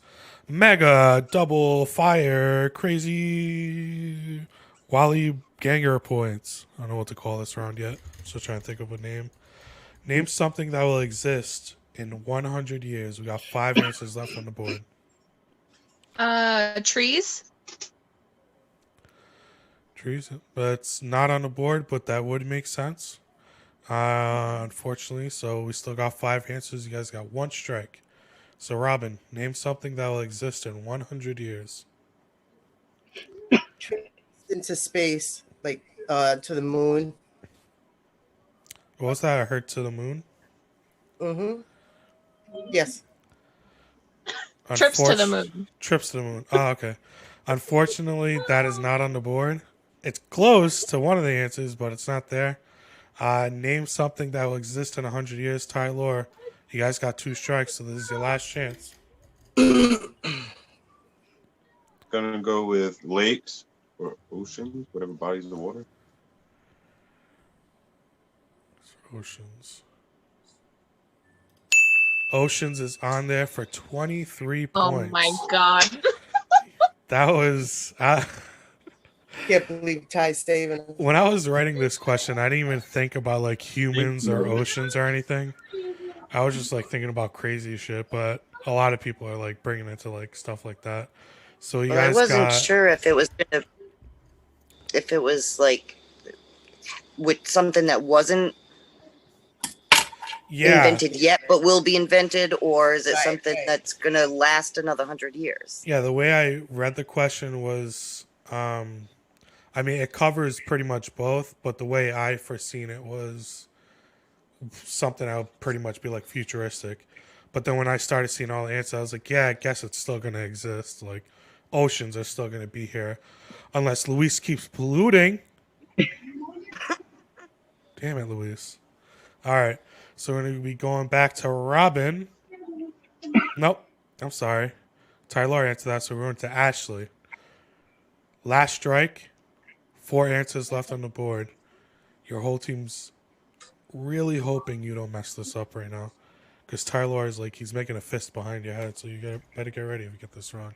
mega double fire crazy Wally Ganger points. I don't know what to call this round yet. I'm still trying to think of a name. Name something that will exist in 100 years. We got 5 answers left on the board. Trees. Trees, but it's not on the board, but that would make sense. Unfortunately, so we still got 5 answers. You guys got 1 strike. So, Robin, name something that will exist in 100 years. Into space, like to the moon. What was that? I heard to the moon. Mm-hmm. Yes. Trips to the moon. Trips to the moon. Oh, okay. Unfortunately, that is not on the board. It's close to one of the answers, but it's not there. Name something that will exist in 100 years. Tyler, you guys got 2 strikes, so this is your last chance. Gonna go with lakes or oceans, whatever bodies of water. Oceans. Oceans is on there for 23 Oh points. my god. That was... Can't believe Ty's saving us. when I was writing this question, I didn't even think about like humans or oceans or anything. I was just like thinking about crazy shit, but a lot of people are like bringing it to like stuff like that. So you guys I wasn't got... sure if it was like with something that wasn't invented yet, but will be invented, or is it something that's gonna last another 100 years? Yeah, the way I read the question was, I mean, it covers pretty much both, but the way I foreseen it was something that would pretty much be like futuristic. But then when I started seeing all the answers, I was like, yeah, I guess it's still going to exist. Like, oceans are still going to be here. Unless Luis keeps polluting. Damn it, Luis. All right. So we're going to be going back to Robin. Nope. I'm sorry. Tyler answered that, so we're going to Ashley. Last strike. 4 answers left on the board. Your whole team's really hoping you don't mess this up right now. Because Tyler is like, he's making a fist behind your head, so you better get ready if you get this wrong.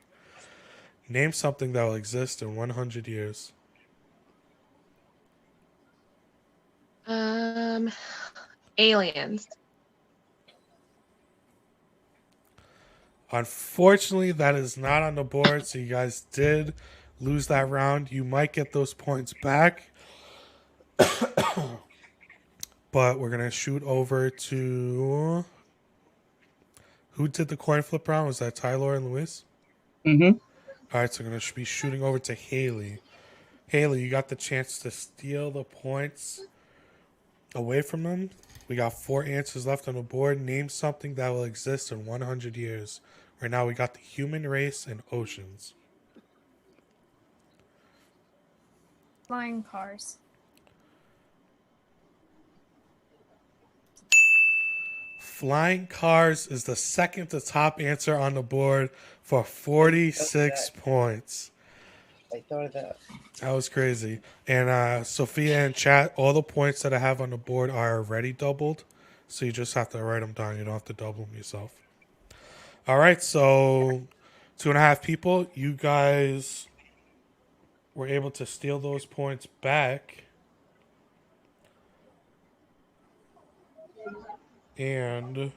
Name something that will exist in 100 years. Aliens. Unfortunately, that is not on the board, so you guys did lose that round. You might get those points back. But we're going to shoot over to... Who did the coin flip round? Was that Tyler and Luis? Mm-hmm. All right, so I'm going to be shooting over to Haley. Haley, you got the chance to steal the points away from them. We got 4 answers left on the board. Name something that will exist in 100 years. Right now, we got the human race and oceans. Flying cars. Flying cars is the second to top answer on the board for 46 points. I thought of that. That was crazy. And Sophia in chat, all the points that I have on the board are already doubled. So you just have to write them down. You don't have to double them yourself. All right, so 2.5 people. You guys were able to steal those points back. And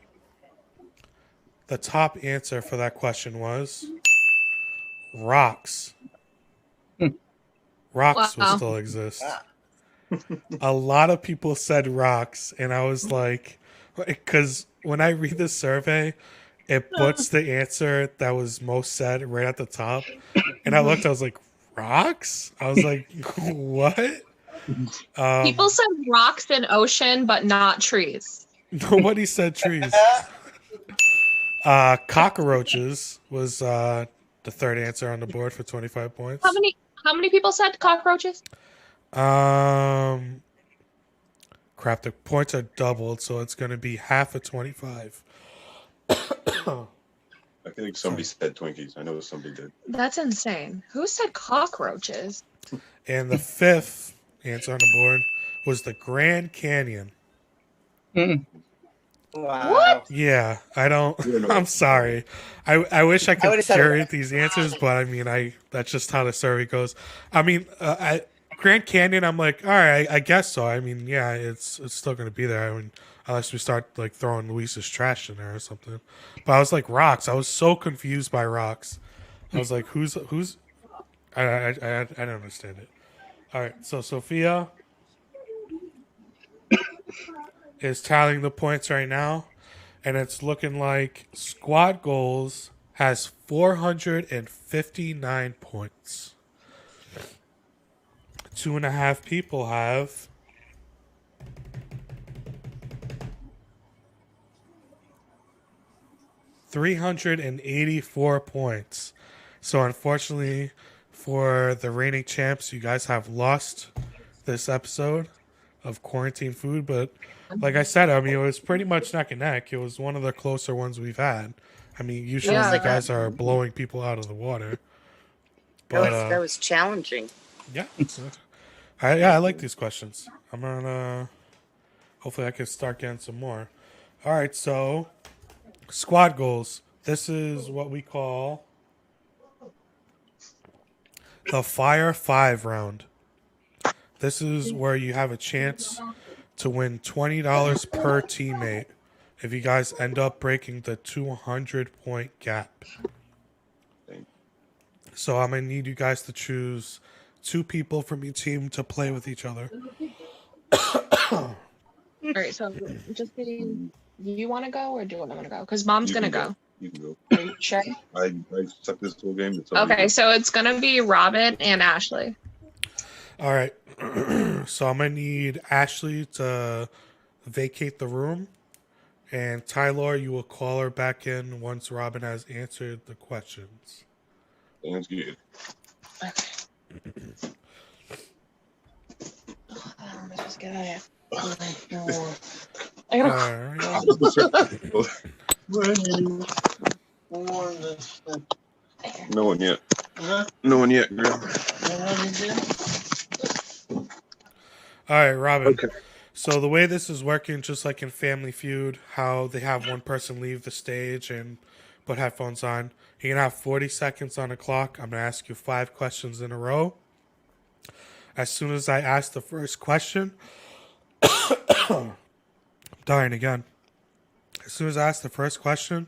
the top answer for that question was rocks. Rocks will Wow. still exist. A lot of people said rocks, and I was like, because when I read the survey, it puts the answer that was most said right at the top. And I looked, I was like, rocks? I was like, what? People said rocks and ocean, but not trees. Nobody said trees. Cockroaches was the third answer on the board for 25 points. How many people said cockroaches? Crap, the points are doubled, so it's going to be half of 25. I think somebody said Twinkies. I know somebody did. That's insane. Who said cockroaches? And the fifth answer on the board was the Grand Canyon. Mm. Wow. What? Yeah, I don't. I'm sorry. I wish I could would've said curate these answers, but I mean, that's just how the survey goes. I mean, Grand Canyon. I'm like, all right, I guess so. I mean, yeah, it's still gonna be there. I mean, unless we start like throwing Luis's trash in there or something. But I was like, rocks. I was so confused by rocks. I was like, who's? I don't understand it. All right, so Sophia is tallying the points right now, and it's looking like Squad Goals has 459 points. 2.5 people have 384 points. So unfortunately for the reigning champs, you guys have lost this episode of Quarantine Food, but like I said, I mean, it was pretty much neck and neck. It was one of the closer ones we've had. I mean, usually Yeah. you guys are blowing people out of the water. That But was challenging. yeah, I like these questions. I'm gonna hopefully I can start getting some more. All right, so squad goals. This is what we call the Fire 5 round. This is where you have a chance to win $20 per teammate if you guys end up breaking the 200-point gap. So I'm going to need you guys to choose 2 people from your team to play with each other. All right, so just kidding. Do you want to go or do I want to go? Because Mom's You going to can go. You can go. Are you sure? I suck this whole game. It's all Okay, you. so it's going to be Robin and Ashley. All right. So I'm going to need Ashley to vacate the room. And Tyler, you will call her back in once Robin has answered the questions. Sounds good. Okay. Let's just get out of here. I All gotta right. No one yet. No one yet, girl. All right, Robin. Okay. So the way this is working, just like in Family Feud, how they have one person leave the stage and put headphones on, you're going to have 40 seconds on the clock. I'm going to ask you 5 questions in a row. As soon as I ask the first question, I'm dying again. As soon as I ask the first question,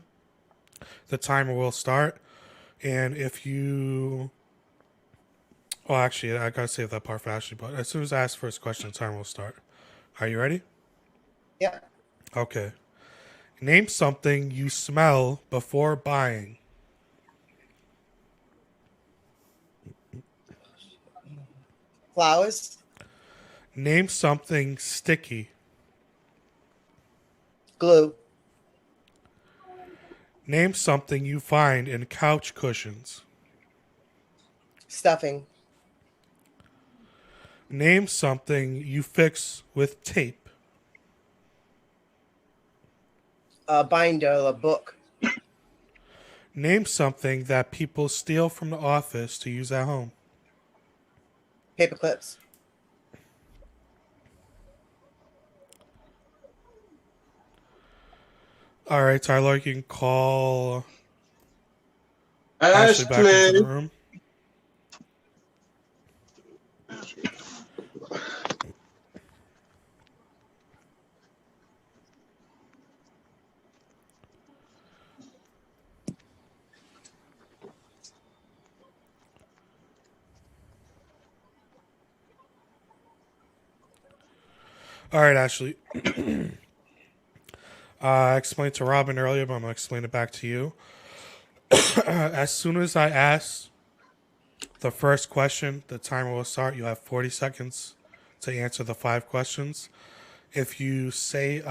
the timer will start. And if you... Well, actually, I gotta save that part for Ashley, but as soon as I ask first question, the timer will start. Are you ready? Yeah. Okay. Name something you smell before buying. Flowers. Name something sticky. Glue. Name something you find in couch cushions. Stuffing. Name something you fix with tape. A binder. A book. Name something that people steal from the office to use at home. Paper clips. All right, Tyler, you can call Ashley back into the room. All right, Ashley. I explained to Robin earlier, but I'm going to explain it back to you. As soon as I ask the first question, the timer will start. You'll have 40 seconds to answer the 5 questions. If you say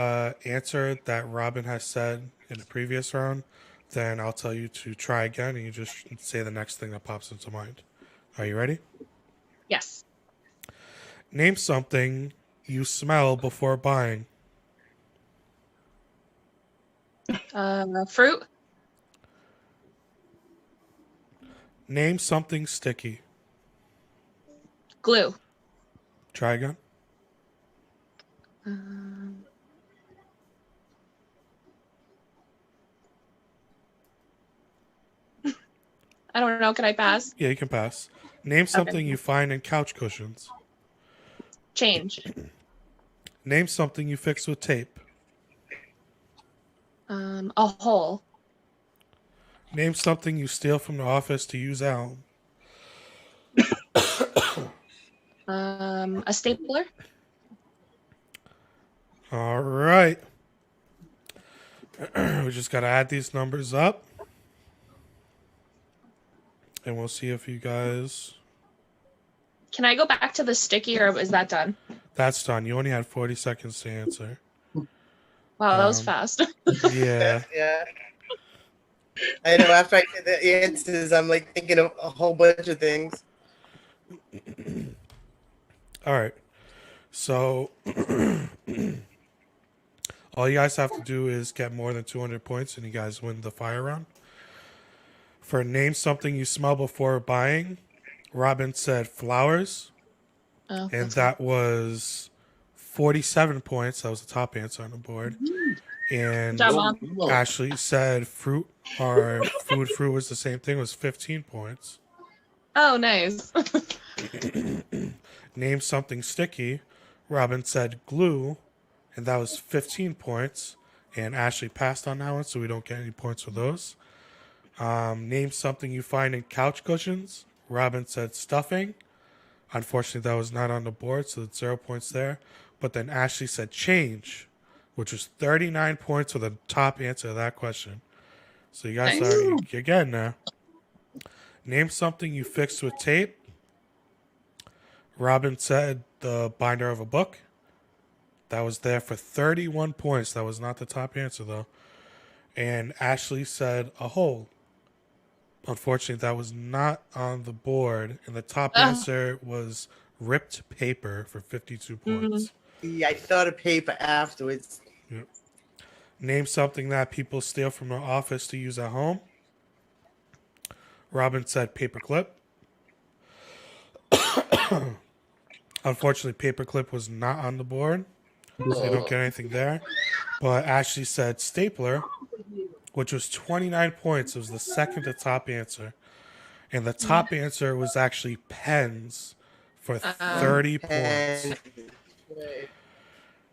answer that Robin has said in the previous round, then I'll tell you to try again, and you just say the next thing that pops into mind. Are you ready? Yes. Name something you smell before buying. Fruit. Name something sticky. Glue. Try again. I don't know. Can I pass? Yeah, you can pass. Name something you find in couch cushions. Change. Name something you fix with tape. A hole. Name something you steal from the office to use at home. A stapler. All right. We just got to add these numbers up. And we'll see if you guys... Can I go back to the sticky, or is that done? That's done. You only had 40 seconds to answer. Wow, that was fast. Yeah. Yeah. I know. After I get the answers, I'm like thinking of a whole bunch of things. All right. So all you guys have to do is get more than 200 points and you guys win the fire round. For name something you smell before buying, Robin said flowers. Oh, And that was 47 points. That was the top answer on the board. And Good job, Mom. Ashley said fruit or fruit was the same thing. It was 15 points. Oh, nice. Name something sticky. Robin said glue, and that was 15 points. And Ashley passed on that one, so we don't get any points for those. Name something you find in couch cushions. Robin said stuffing. Unfortunately, that was not on the board, so it's 0 points there. But then Ashley said change, which was 39 points for the top answer to that question. So you guys you're getting there. Name something you fixed with tape. Robin said the binder of a book. That was there for 31 points. That was not the top answer, though. And Ashley said a hole. Unfortunately, that was not on the board. And the top answer was ripped paper for 52 points. Yeah, I thought of paper afterwards. Yep. Name something that people steal from the office to use at home. Robin said paperclip. Unfortunately, paperclip was not on the board, so you don't get anything there. But Ashley said stapler, which was 29 points. It was the second to top answer. And the top answer was actually pens for 30 points.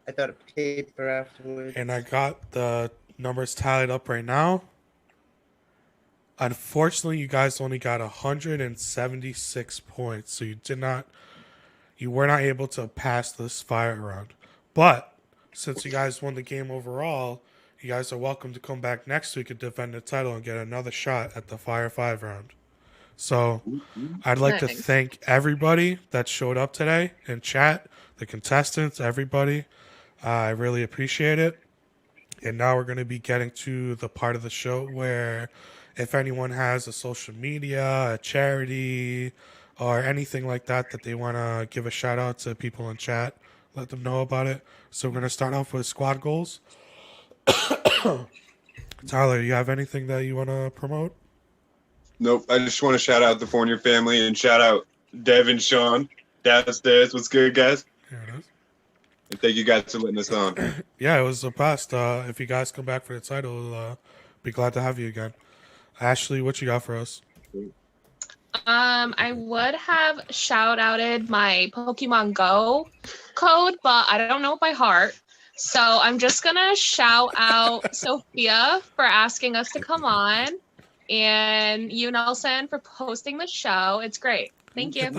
I thought of paper afterwards. And I got the numbers tallied up right now. Unfortunately, you guys only got 176 points, so you were not able to pass this fire round. But since you guys won the game overall, you guys are welcome to come back next week and defend the title and get another shot at the Fire 5 round. So I'd like to Nice. thank everybody that showed up today in chat, the contestants, everybody. I really appreciate it. And now we're going to be getting to the part of the show where if anyone has a social media, a charity, or anything like that that they want to give a shout out to people in chat, let them know about it. So we're going to start off with squad goals. Tyler, you have anything that you want to promote? Nope. I just want to shout out the Fournier family and shout out Dev and Sean downstairs. What's good, guys? Here it is. And thank you guys for letting us on. Yeah, it was the best. If you guys come back for the title, be glad to have you again. Ashley, what you got for us? I would have shout outed my Pokemon Go code, but I don't know it by heart. So I'm just gonna shout out Sophia for asking us to come on, and you, Nelson, for posting the show. It's great. Thank you.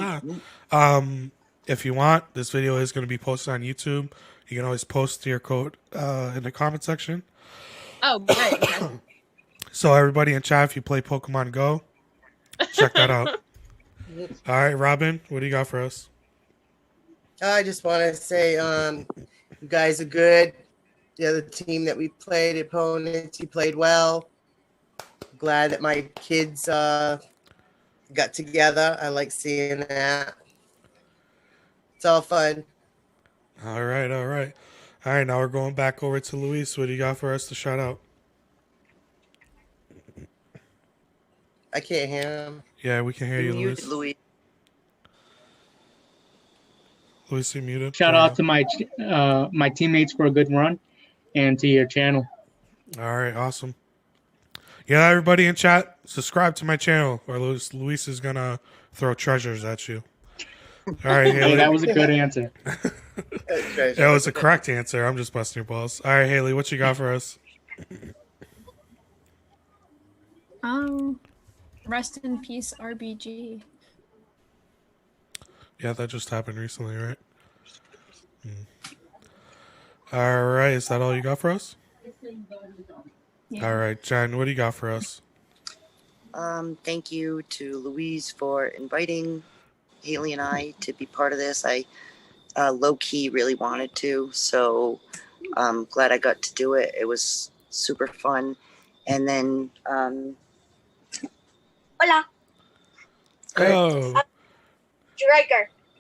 If you want, this video is going to be posted on YouTube. You can always post your code in the comment section. Oh, great. Okay. So everybody in chat, if you play Pokemon Go, check that out. All right, Robin, what do you got for us? I just want to say, you guys are good. The other team that we played, opponents, you played well. Glad that my kids got together. I like seeing that. It's all fun. All right. Now we're going back over to Luis. What do you got for us to shout out? I can't hear him. Yeah, we can hear you, Muted, Luis. Louis. Luis, you muted. Shout There you out to my teammates for a good run, and to your channel. go. All right, awesome. Yeah, everybody in chat, subscribe to my channel, or Luis is gonna throw treasures at you. All right, Haley. Hey, that was a good answer. That was a correct answer. I'm just busting your balls. All right, Haley, what you got for us? Rest in peace, RBG. Yeah, that just happened recently, right? All right, is that all you got for us? Yeah. All right, Jen, what do you got for us? Thank you to Louise for inviting Haley and I to be part of this. I low-key really wanted to, so I'm glad I got to do it. It was super fun. And then Hola, Oh,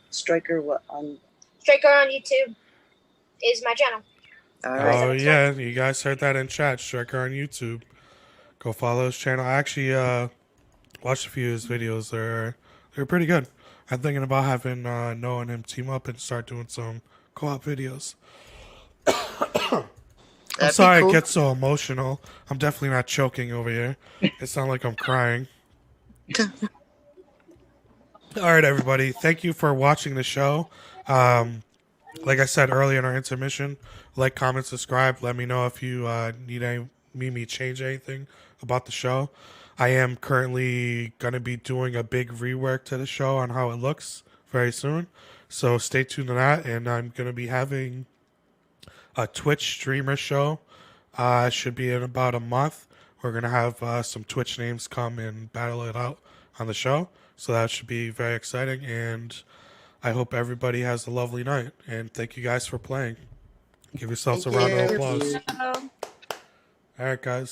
Striker what on Striker on YouTube is my channel. all right. oh yeah, you guys heard that in chat. Striker on YouTube. Go follow his channel. I actually watched a few of his videos. They're pretty good. I'm thinking about having Noah and him team up and start doing some co-op videos. I'm That'd be sorry cool. it gets so emotional. I'm definitely not choking over here. It sounds like I'm crying. All right, everybody. Thank you for watching the show. Like I said earlier in our intermission, like, comment, subscribe. Let me know if you need me change anything about the show. I am currently going to be doing a big rework to the show on how it looks very soon. So stay tuned to that. And I'm going to be having a Twitch streamer show. Should be in about a month. We're going to have some Twitch names come and battle it out on the show. So that should be very exciting. And I hope everybody has a lovely night. And thank you guys for playing. Give yourselves a round of applause. All right, guys.